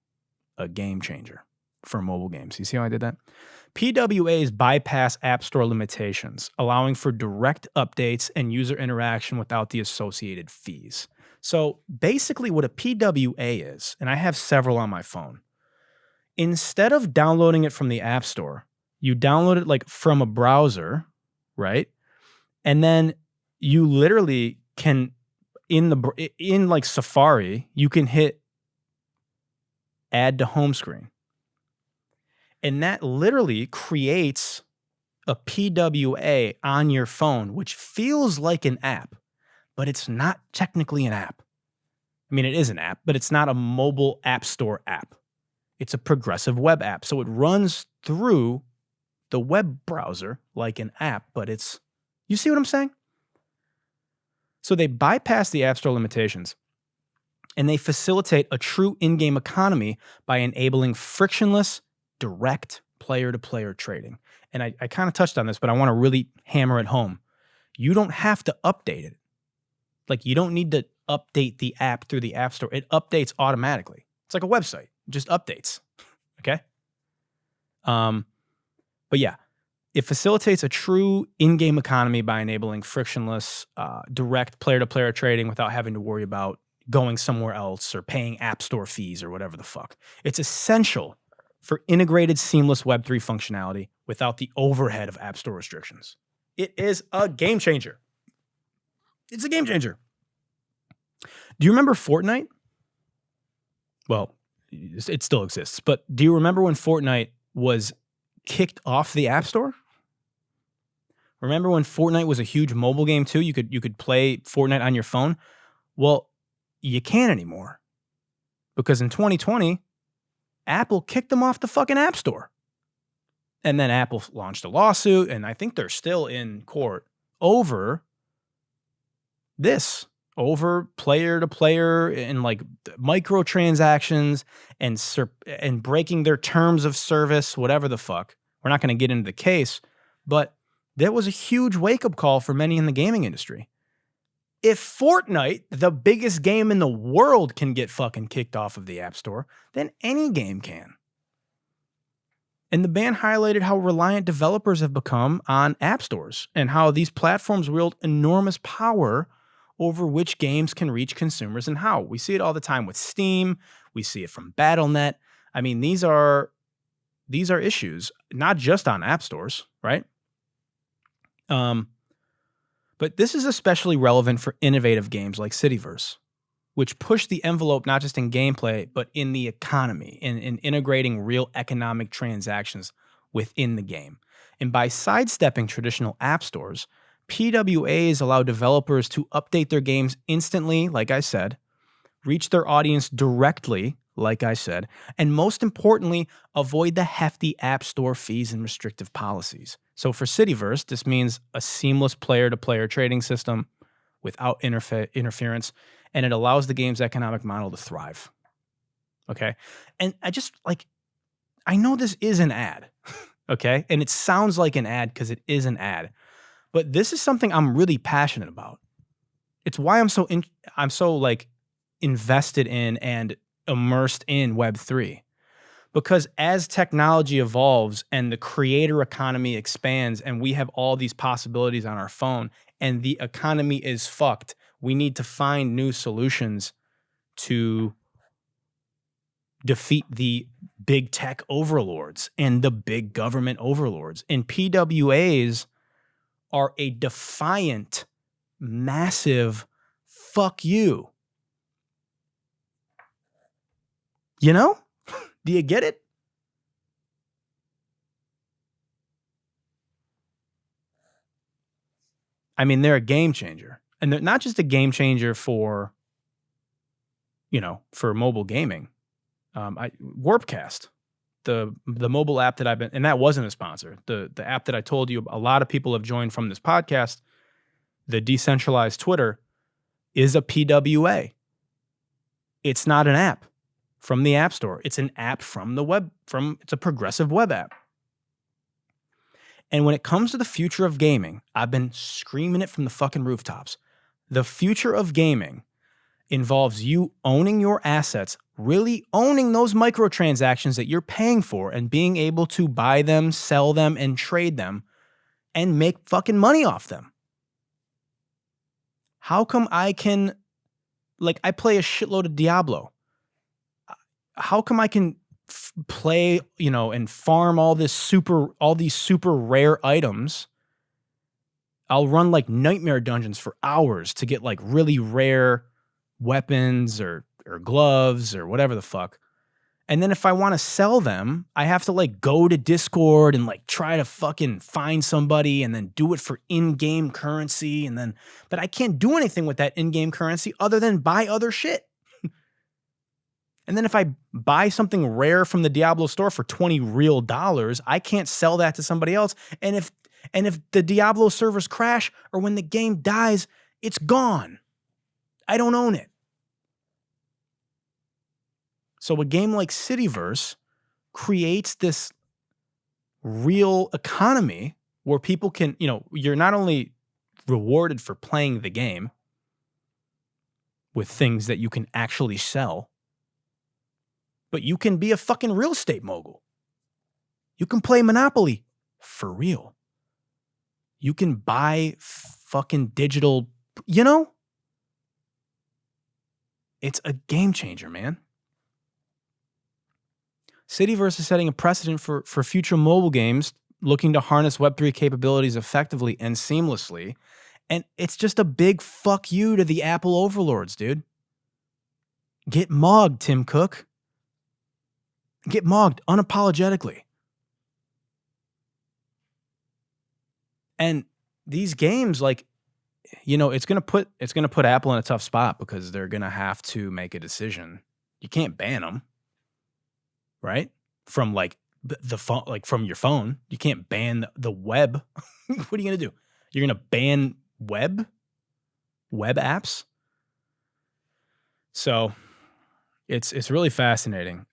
a game changer for mobile games. You see how I did that? PWAs bypass App Store limitations, allowing for direct updates and user interaction without the associated fees. So basically what a PWA is, and I have several on my phone, instead of downloading it from the App Store, you download it like from a browser, right? And then you literally can, in like Safari, you can hit add to home screen. And that literally creates a PWA on your phone, which feels like an app, but it's not technically an app. I mean, it is an app, but it's not a mobile app store app. It's a progressive web app. So it runs through the web browser like an app, but it's, you see what I'm saying? So they bypass the App Store limitations and they facilitate a true in-game economy by enabling frictionless, direct player-to-player trading. And I kind of touched on this, but I want to really hammer it home. You don't have to update it. Like, you don't need to update the app through the App Store. It updates automatically. It's like a website. It just updates. Okay? But yeah, it facilitates a true in-game economy by enabling frictionless, direct player-to-player trading without having to worry about going somewhere else or paying App Store fees or whatever the fuck. It's essential for integrated, seamless Web3 functionality without the overhead of App Store restrictions. It is a game changer. It's a game changer. Do you remember Fortnite? Well, it still exists, but do you remember when Fortnite was kicked off the App Store? Remember when Fortnite was a huge mobile game too? You could play Fortnite on your phone. Well, you can't anymore because in 2020, Apple kicked them off the fucking App Store. And then Apple launched a lawsuit, and I think they're still in court over this, over player-to-player and like microtransactions and breaking their terms of service, whatever the fuck. We're not going to get into the case, but that was a huge wake-up call for many in the gaming industry. If Fortnite, the biggest game in the world, can get fucking kicked off of the App Store, then any game can. And the ban highlighted how reliant developers have become on app stores and how these platforms wield enormous power over which games can reach consumers and how. We see it all the time with Steam. We see it from Battle.net. I mean, these are issues, not just on app stores, right? But this is especially relevant for innovative games like CityVerse, which push the envelope not just in gameplay, but in the economy, in integrating real economic transactions within the game. And by sidestepping traditional app stores, PWAs allow developers to update their games instantly, like I said, reach their audience directly, like I said, and most importantly, avoid the hefty app store fees and restrictive policies. So for CityVerse, this means a seamless player-to-player trading system without interference, and it allows the game's economic model to thrive. Okay? And I know this is an ad, okay? And it sounds like an ad because it is an ad. But this is something I'm really passionate about. It's why I'm so invested in and immersed in Web3. Because as technology evolves and the creator economy expands and we have all these possibilities on our phone and the economy is fucked, we need to find new solutions to defeat the big tech overlords and the big government overlords. And PWAs are a defiant, massive fuck you. You know? Do you get it? I mean, they're a game changer. And they're not just a game changer for, for mobile gaming. Warpcast, the mobile app that I've been, and that wasn't a sponsor. The app that I told you a lot of people have joined from this podcast, the decentralized Twitter, is a PWA. It's not an app from the App Store. It's an app from the web, it's a progressive web app. And when it comes to the future of gaming, I've been screaming it from the fucking rooftops. The future of gaming involves you owning your assets, really owning those microtransactions that you're paying for and being able to buy them, sell them, and trade them and make fucking money off them. How come I can, I play a shitload of Diablo. How come I can play, and farm all these super rare items? I'll run nightmare dungeons for hours to get really rare weapons or gloves or whatever the fuck. And then if I want to sell them, I have to go to Discord and try to fucking find somebody and then do it for in-game currency. But I can't do anything with that in-game currency other than buy other shit. And then if I buy something rare from the Diablo store for $20 real, I can't sell that to somebody else. And if the Diablo servers crash or when the game dies, it's gone. I don't own it. So a game like CityVerse creates this real economy where people can, you're not only rewarded for playing the game with things that you can actually sell, but you can be a fucking real estate mogul. You can play Monopoly for real. You can buy fucking digital, It's a game changer, man. CityVerse is setting a precedent for future mobile games looking to harness Web3 capabilities effectively and seamlessly. And it's just a big fuck you to the Apple overlords, dude. Get mogged, Tim Cook. Get mogged unapologetically. And these games, it's gonna put Apple in a tough spot because they're gonna have to make a decision. You can't ban them, right? From the phone, from your phone. You can't ban the web. What are you gonna do? You're gonna ban web apps? So it's really fascinating.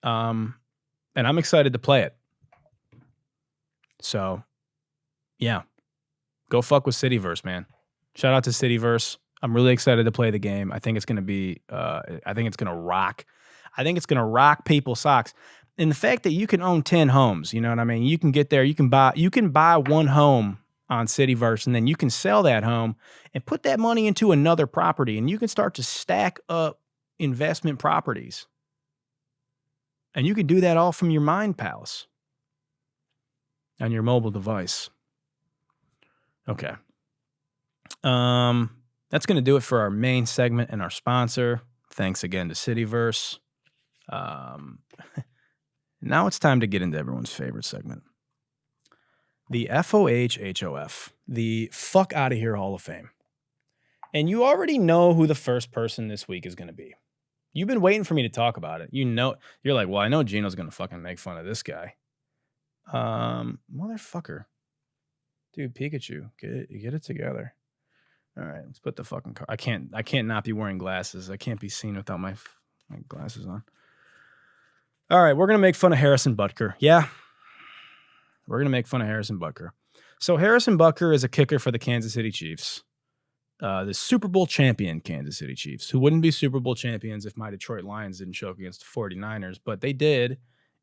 And I'm excited to play it. So, yeah. Go fuck with CityVerse, man. Shout out to CityVerse. I'm really excited to play the game. I think it's going to be, I think it's going to rock. I think it's going to rock people's socks. And the fact that you can own 10 homes, you know what I mean? You can get there, you can buy one home on CityVerse, and then you can sell that home and put that money into another property, and you can start to stack up investment properties. And you can do that all from your Mind Palace on your mobile device. Okay. That's going to do it for our main segment and our sponsor. Thanks again to CityVerse. Now it's time to get into everyone's favorite segment. The FOH HOF, the Fuck Outta Here Hall of Fame. And you already know who the first person this week is going to be. You've been waiting for me to talk about it. You're like, well, I know Gino's going to fucking make fun of this guy. Motherfucker. Dude, Pikachu, get it together. All right, let's put the fucking car. I can't not be wearing glasses. I can't be seen without my glasses on. All right, we're going to make fun of Harrison Butker. Yeah, we're going to make fun of Harrison Butker. So Harrison Butker is a kicker for the Kansas City Chiefs. The Super Bowl champion Kansas City Chiefs, who wouldn't be Super Bowl champions if my Detroit Lions didn't choke against the 49ers, but they did.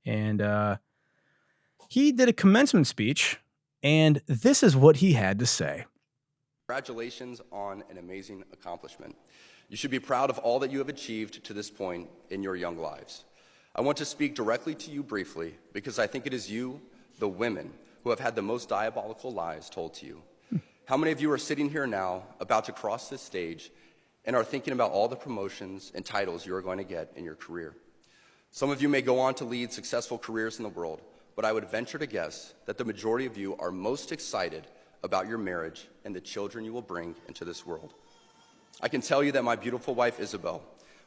And he did a commencement speech, and this is what he had to say. Congratulations on an amazing accomplishment. You should be proud of all that you have achieved to this point in your young lives. I want to speak directly to you briefly because I think it is you, the women, who have had the most diabolical lies told to you. How many of you are sitting here now, about to cross this stage, and are thinking about all the promotions and titles you are going to get in your career? Some of you may go on to lead successful careers in the world, but I would venture to guess that the majority of you are most excited about your marriage and the children you will bring into this world. I can tell you that my beautiful wife, Isabel,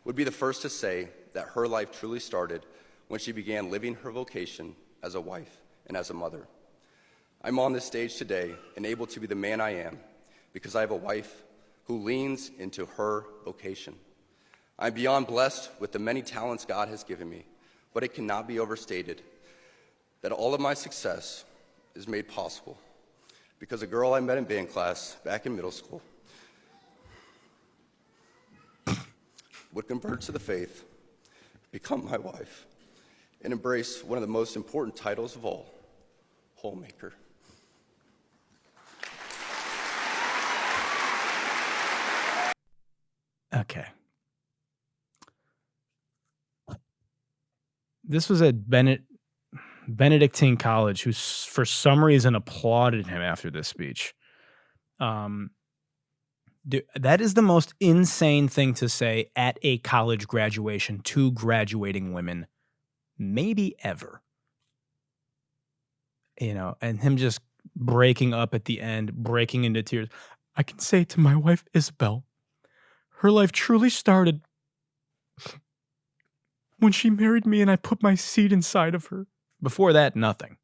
would be the first to say that her life truly started when she began living her vocation as a wife and as a mother. I'm on this stage today and able to be the man I am because I have a wife who leans into her vocation. I'm beyond blessed with the many talents God has given me, but it cannot be overstated that all of my success is made possible because a girl I met in band class back in middle school would convert to the faith, become my wife, and embrace one of the most important titles of all, homemaker. Okay. This was at Benedictine College, who for some reason applauded him after this speech. Dude, that is the most insane thing to say at a college graduation to graduating women, maybe ever. You know, and him just breaking up at the end, breaking into tears. I can say to my wife, Isabel, her life truly started when she married me and I put my seed inside of her. Before that, nothing.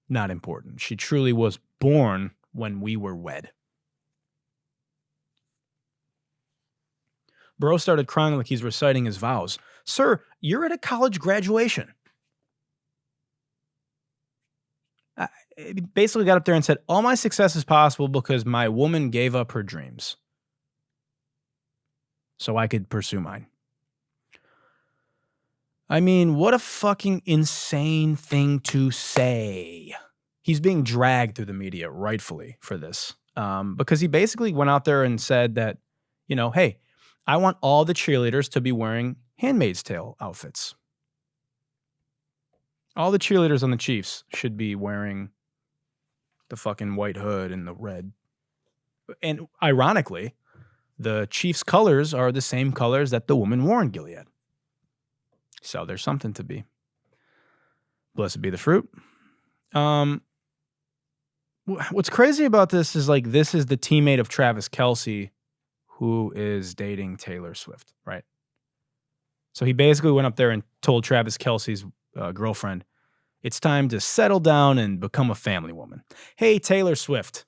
Not important. She truly was born when we were wed. Bro started crying like he's reciting his vows. Sir, you're at a college graduation. He basically got up there and said, all my success is possible because my woman gave up her dreams so I could pursue mine. I mean, what a fucking insane thing to say. He's being dragged through the media, rightfully, for this. Because he basically went out there and said that, you know, hey, I want all the cheerleaders to be wearing Handmaid's Tale outfits. All the cheerleaders on the Chiefs should be wearing the fucking white hood and the red. And ironically, the Chiefs' colors are the same colors that the woman wore in Gilead. So there's something to be. Blessed be the fruit. What's crazy about this is, like, this is the teammate of Travis Kelce who is dating Taylor Swift, right? So he basically went up there and told Travis Kelce's girlfriend, it's time to settle down and become a family woman. Hey, Taylor Swift,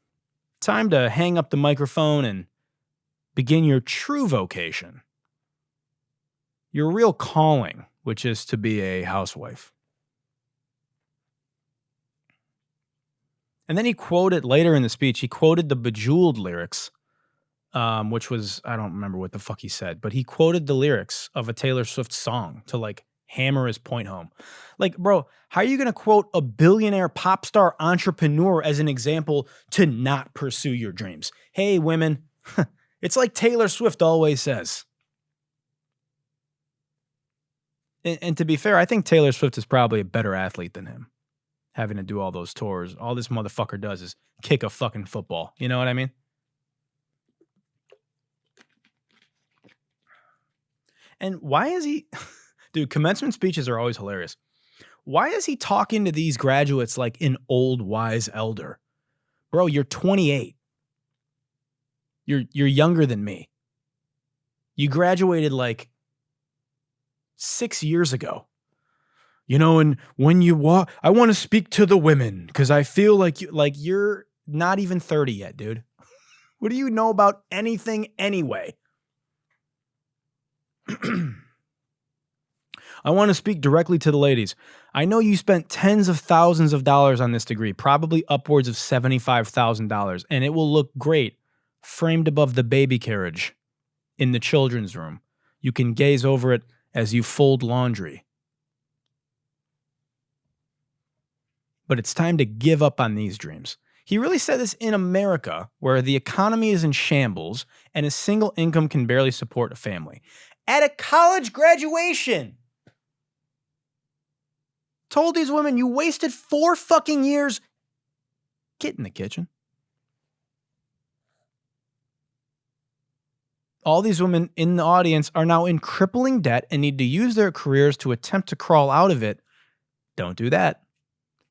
time to hang up the microphone and begin your true vocation. Your real calling, which is to be a housewife. And then he quoted, later in the speech, he quoted the Bejeweled lyrics, which was, I don't remember what the fuck he said, but he quoted the lyrics of a Taylor Swift song to, like, hammer his point home. Like, bro, how are you going to quote a billionaire pop star entrepreneur as an example to not pursue your dreams? Hey, women, it's like Taylor Swift always says. And to be fair, I think Taylor Swift is probably a better athlete than him, having to do all those tours. All this motherfucker does is kick a fucking football. You know what I mean? And why is he... Dude, commencement speeches are always hilarious. Why is he talking to these graduates like an old wise elder? Bro, you're 28. You're younger than me. You graduated like 6 years ago. You know, and when you walk, I want to speak to the women because I feel like you're not even 30 yet, dude. What do you know about anything anyway? I want to speak directly to the ladies. I know you spent tens of thousands of dollars on this degree, probably upwards of $75,000, and it will look great framed above the baby carriage in the children's room. You can gaze over it as you fold laundry. But it's time to give up on these dreams. He really said this in America, where the economy is in shambles and a single income can barely support a family. At a college graduation! Told these women, you wasted 4 fucking years. Get in the kitchen. All these women in the audience are now in crippling debt and need to use their careers to attempt to crawl out of it. Don't do that.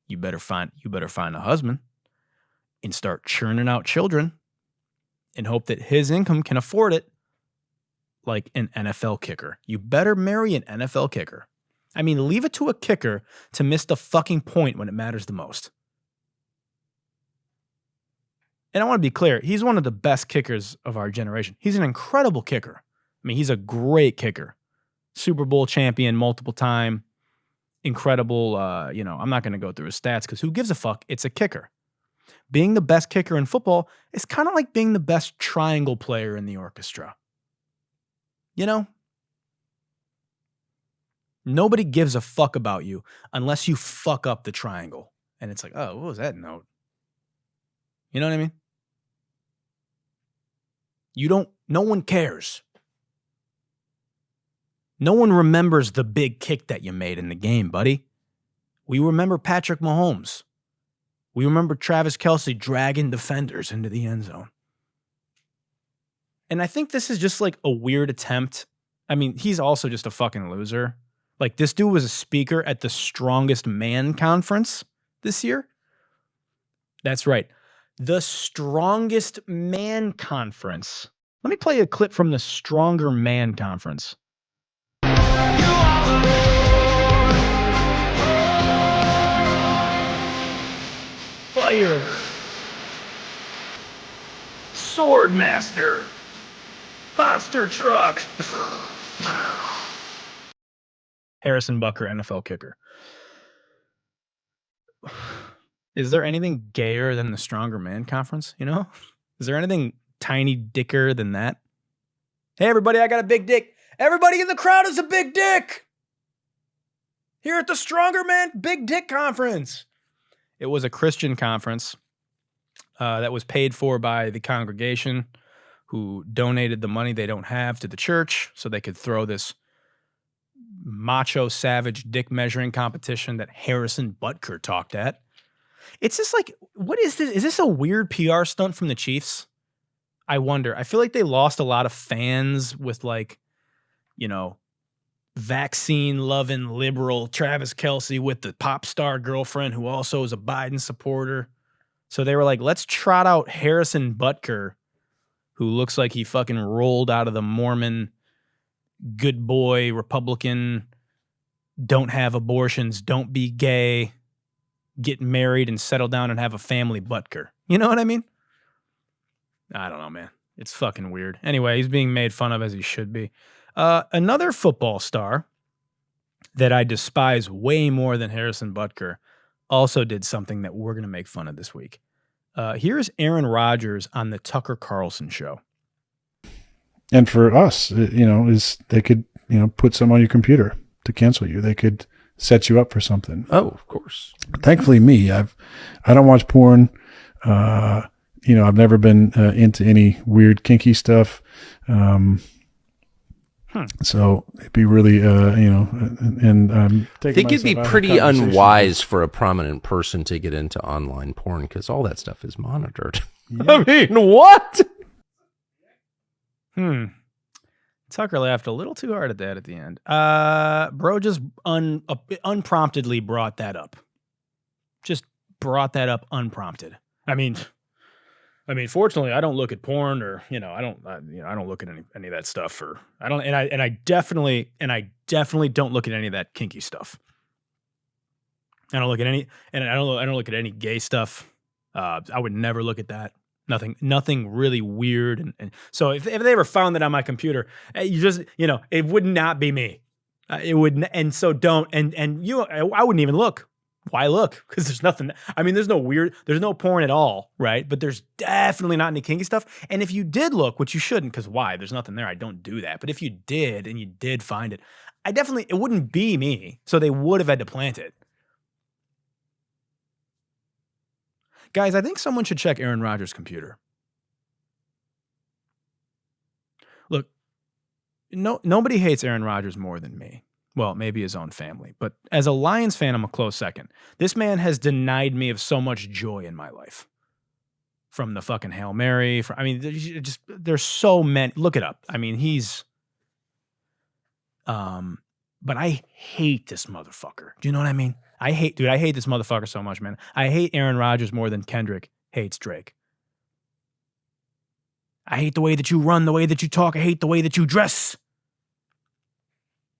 You better find a husband and start churning out children and hope that his income can afford it, like an NFL kicker. You better marry an NFL kicker. I mean, leave it to a kicker to miss the fucking point when it matters the most. And I want to be clear, he's one of the best kickers of our generation. He's an incredible kicker. I mean, he's a great kicker. Super Bowl champion multiple time. Incredible, I'm not going to go through his stats because who gives a fuck? It's a kicker. Being the best kicker in football is kind of like being the best triangle player in the orchestra. You know? Nobody gives a fuck about you unless you fuck up the triangle. And it's like, oh, what was that note? You know what I mean? No one cares. No one remembers the big kick that you made in the game, buddy. We remember Patrick Mahomes. We remember Travis Kelce dragging defenders into the end zone. And I think this is just like a weird attempt. I mean, he's also just a fucking loser. Like, this dude was a speaker at the Strongest Man Conference this year. That's right. The Strongest Man Conference. Let me play a clip from the Stronger Man Conference. Fire. Swordmaster. Monster truck. Harrison Butker, NFL kicker. Is there anything gayer than the Stronger Man Conference, you know? Is there anything tiny dicker than that? Hey, everybody, I got a big dick. Everybody in the crowd is a big dick. Here at the Stronger Man Big Dick Conference. It was a Christian conference that was paid for by the congregation who donated the money they don't have to the church so they could throw this macho savage dick measuring competition that Harrison Butker talked at. It's just like, what is this? Is this a weird PR stunt from the Chiefs? I wonder. I feel like they lost a lot of fans with, like, you know, vaccine-loving liberal Travis Kelce with the pop star girlfriend who also is a Biden supporter. So they were like, let's trot out Harrison Butker, who looks like he fucking rolled out of the Mormon good boy Republican, don't have abortions, don't be gay, get married and settle down and have a family Butker. You know what I mean? I don't know, man. It's fucking weird. Anyway, he's being made fun of as he should be. Another football star that I despise way more than Harrison Butker also did something that we're going to make fun of this week. Here's Aaron Rodgers on the Tucker Carlson show. And for us, is they could, put some on your computer to cancel you. They could set you up for something. Oh, of course. Thankfully, I don't watch porn. I've never been into any weird kinky stuff. So it'd be really, and I think it'd be pretty unwise for a prominent person to get into online porn because all that stuff is monitored. Yeah. I mean, what? Tucker laughed a little too hard at that at the end. Bro just unpromptedly brought that up. Just brought that up unprompted. I mean, fortunately, I don't look at porn or, I don't look at any of that stuff I definitely don't look at any of that kinky stuff. I don't look at I don't look at any gay stuff. I would never look at that. Nothing really weird. And so if they ever found that on my computer, it would not be me. It would. And so don't, I wouldn't even look. Why look? Because there's nothing. I mean, there's no porn at all, right? But there's definitely not any kinky stuff. And if you did look, which you shouldn't, because why? There's nothing there. I don't do that. But if you did and you did find it, it wouldn't be me. So they would have had to plant it. Guys, I think someone should check Aaron Rodgers' computer. Look, nobody hates Aaron Rodgers more than me. Well, maybe his own family. But as a Lions fan, I'm a close second. This man has denied me of so much joy in my life. From the fucking Hail Mary. There's so many. Look it up. I mean, he's... But I hate this motherfucker. Do you know what I mean? I hate this motherfucker so much, man. I hate Aaron Rodgers more than Kendrick hates Drake. I hate the way that you run, the way that you talk. I hate the way that you dress.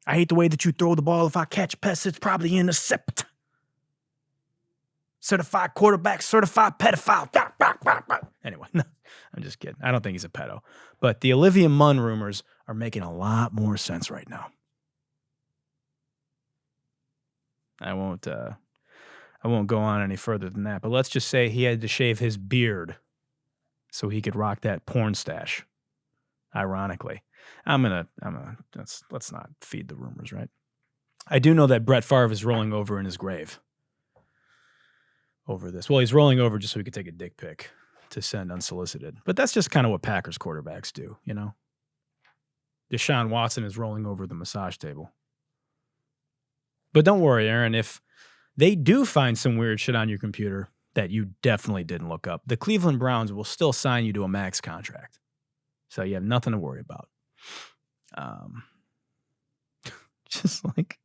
I hate the way that you throw the ball. If I catch pests, it's probably intercept. Certified quarterback, certified pedophile. Anyway, no, I'm just kidding. I don't think he's a pedo. But the Olivia Munn rumors are making a lot more sense right now. I won't go on any further than that. But let's just say he had to shave his beard so he could rock that porn stash. Ironically, let's not feed the rumors, right? I do know that Brett Favre is rolling over in his grave over this. Well, he's rolling over just so he could take a dick pic to send unsolicited. But that's just kind of what Packers quarterbacks do, you know? Deshaun Watson is rolling over the massage table. But don't worry, Aaron, if they do find some weird shit on your computer that you definitely didn't look up, the Cleveland Browns will still sign you to a max contract. So you have nothing to worry about. Just like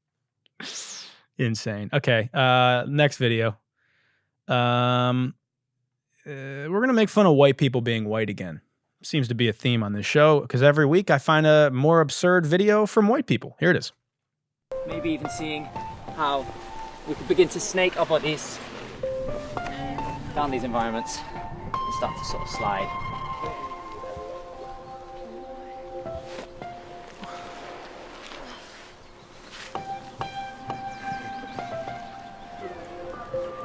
insane. Okay, next video. We're going to make fun of white people being white again. Seems to be a theme on this show because every week I find a more absurd video from white people. Here it is. Maybe even seeing how we could begin to snake our bodies down these environments and start to sort of slide.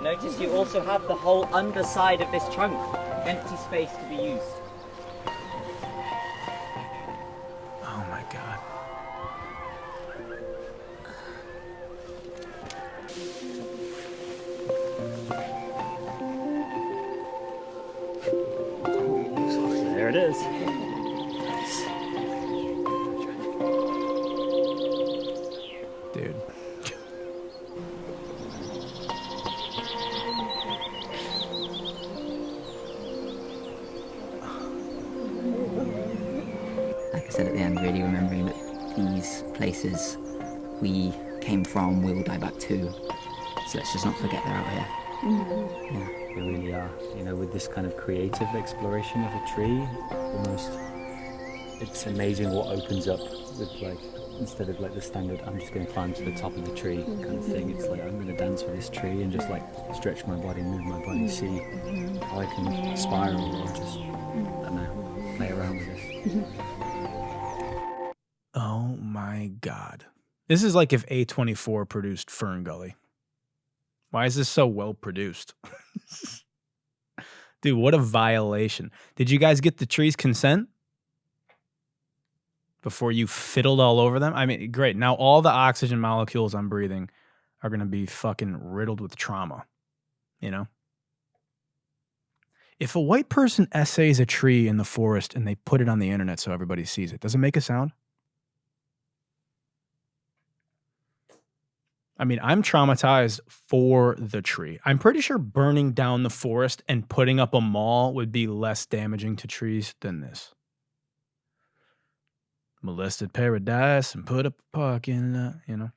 Notice you also have the whole underside of this trunk, empty space to be used. Oh my God. There it is. Dude. Like I said at the end, really remembering that these places we came from, we will die back to. So let's just not forget they're out here. Yeah, they really are. You know, with this kind of creative exploration of a tree, almost, it's amazing what opens up with, like, instead of like the standard, I'm just going to climb to the top of the tree kind of thing. It's like, I'm going to dance with this tree and just like stretch my body, move my body, see how I can spiral or just, I don't know, play around with this. Oh my God. This is like if A24 produced Fern Gully. Why is this so well produced? Dude, what a violation. Did you guys get the tree's consent before you fiddled all over them? I mean, great. Now all the oxygen molecules I'm breathing are going to be fucking riddled with trauma, you know? If a white person essays a tree in the forest and they put it on the internet so everybody sees it, does it make a sound? I mean, I'm traumatized for the tree. I'm pretty sure burning down the forest and putting up a mall would be less damaging to trees than this. Molested paradise and put up a parking lot, you know.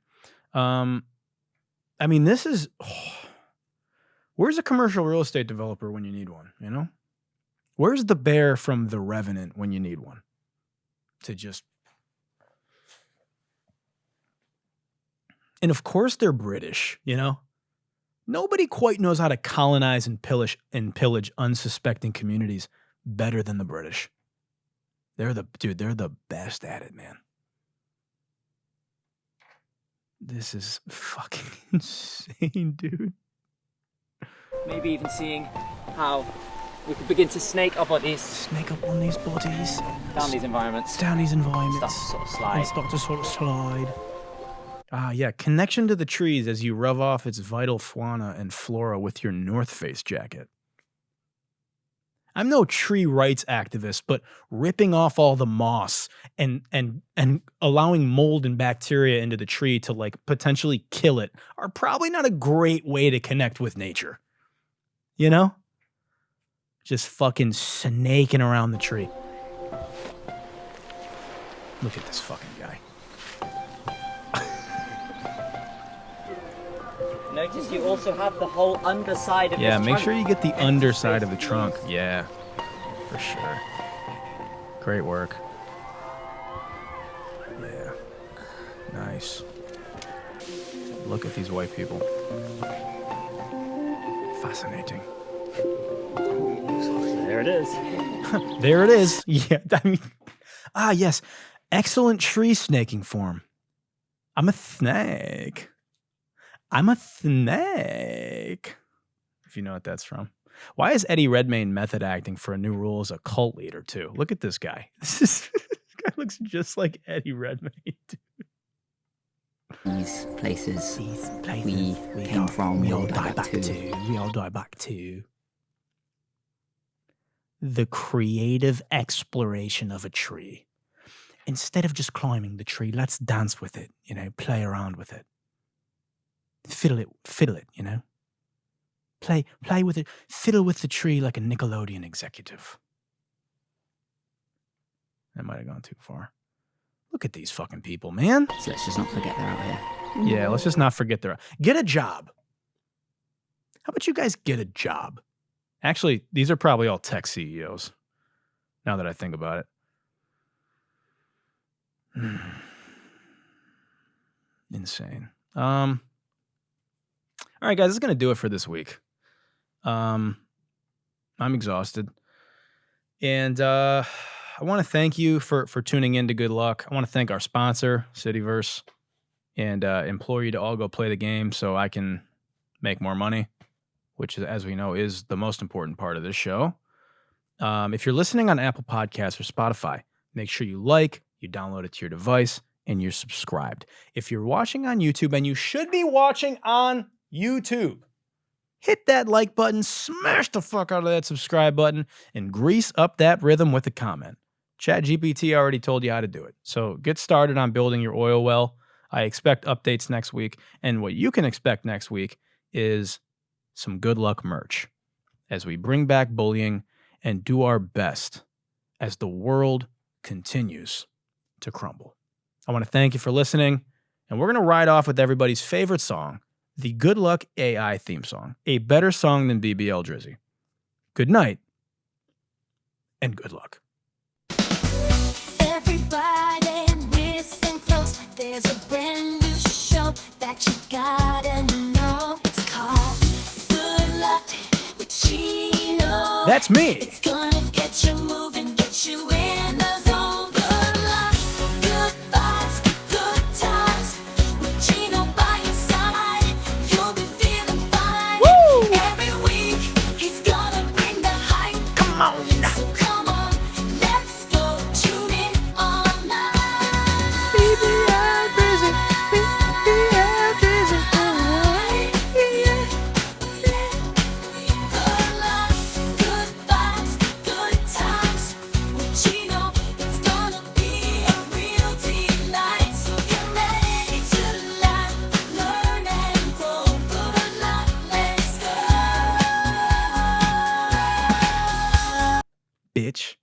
I mean, this is... where's a commercial real estate developer when you need one, you know? Where's the bear from The Revenant when you need one? To just... And of course they're British, you know? Nobody quite knows how to colonize and pillage unsuspecting communities better than the British. They're the best at it, man. This is fucking insane, dude. Maybe even seeing how we could begin to snake our bodies. Snake up on these bodies. Down these environments. Down these environments. Start to sort of slide. And start to sort of slide. Ah, yeah. Connection to the trees as you rub off its vital fauna and flora with your North Face jacket. I'm no tree rights activist, but ripping off all the moss and allowing mold and bacteria into the tree to like potentially kill it are probably not a great way to connect with nature. You know? Just fucking snaking around the tree. Look at this fucking guy. Notice you also have the whole underside of Yeah, this make trunk. sure you get the underside of the trunk. Yeah, for sure. Great work. Yeah. Nice. Look at these white people. Fascinating. There it is. There it is. Yeah, I mean, yes. Excellent tree snaking form. I'm a snake. I'm a snake. If you know what that's from. Why is Eddie Redmayne method acting for a new rule as a cult leader too? Look at this guy. This guy looks just like Eddie Redmayne. These places we came from, we all die back to. We all die back to. The creative exploration of a tree. Instead of just climbing the tree, let's dance with it, you know, play around with it. Fiddle it, you know. Play with it, fiddle with the tree like a Nickelodeon executive. That might have gone too far. Look at these fucking people, man. So let's just not forget they're out here. Yeah, let's just not forget get a job. How about you guys get a job? Actually, these are probably all tech CEOs, now that I think about it. Insane. All right, guys, that's going to do it for this week. I'm exhausted. And I want to thank you for tuning in to Good Luck. I want to thank our sponsor, CityVerse, and implore you to all go play the game so I can make more money, which, as we know, is the most important part of this show. If you're listening on Apple Podcasts or Spotify, make sure you like, you download it to your device, and you're subscribed. If you're watching on YouTube, and you should be watching on YouTube, hit that like button, smash the fuck out of that subscribe button, and grease up that rhythm with a comment. ChatGPT already told you how to do it. So get started on building your oil well. I expect updates next week. And what you can expect next week is some Good Luck merch as we bring back bullying and do our best as the world continues to crumble. I want to thank you for listening. And we're going to ride off with everybody's favorite song, the Good Luck AI theme song, a better song than BBL Drizzy. Good night and good luck. Everybody listen close. There's a brand new show that you gotta know. It's called Good Luck with Gino. That's me. It's gonna get you moving, get you in the zone. Good luck, good vibes, good times. With Gino by your side, you'll be feeling fine. Woo! Every week, he's gonna bring the hype. Come on. So come on, let's go tune in online. BBL Drizzy, BBL Drizzy. Good luck, good vibes, good times. With Gino, it's gonna be a real team night. So get ready to laugh, learn and grow. Good luck, let's go. Bitch.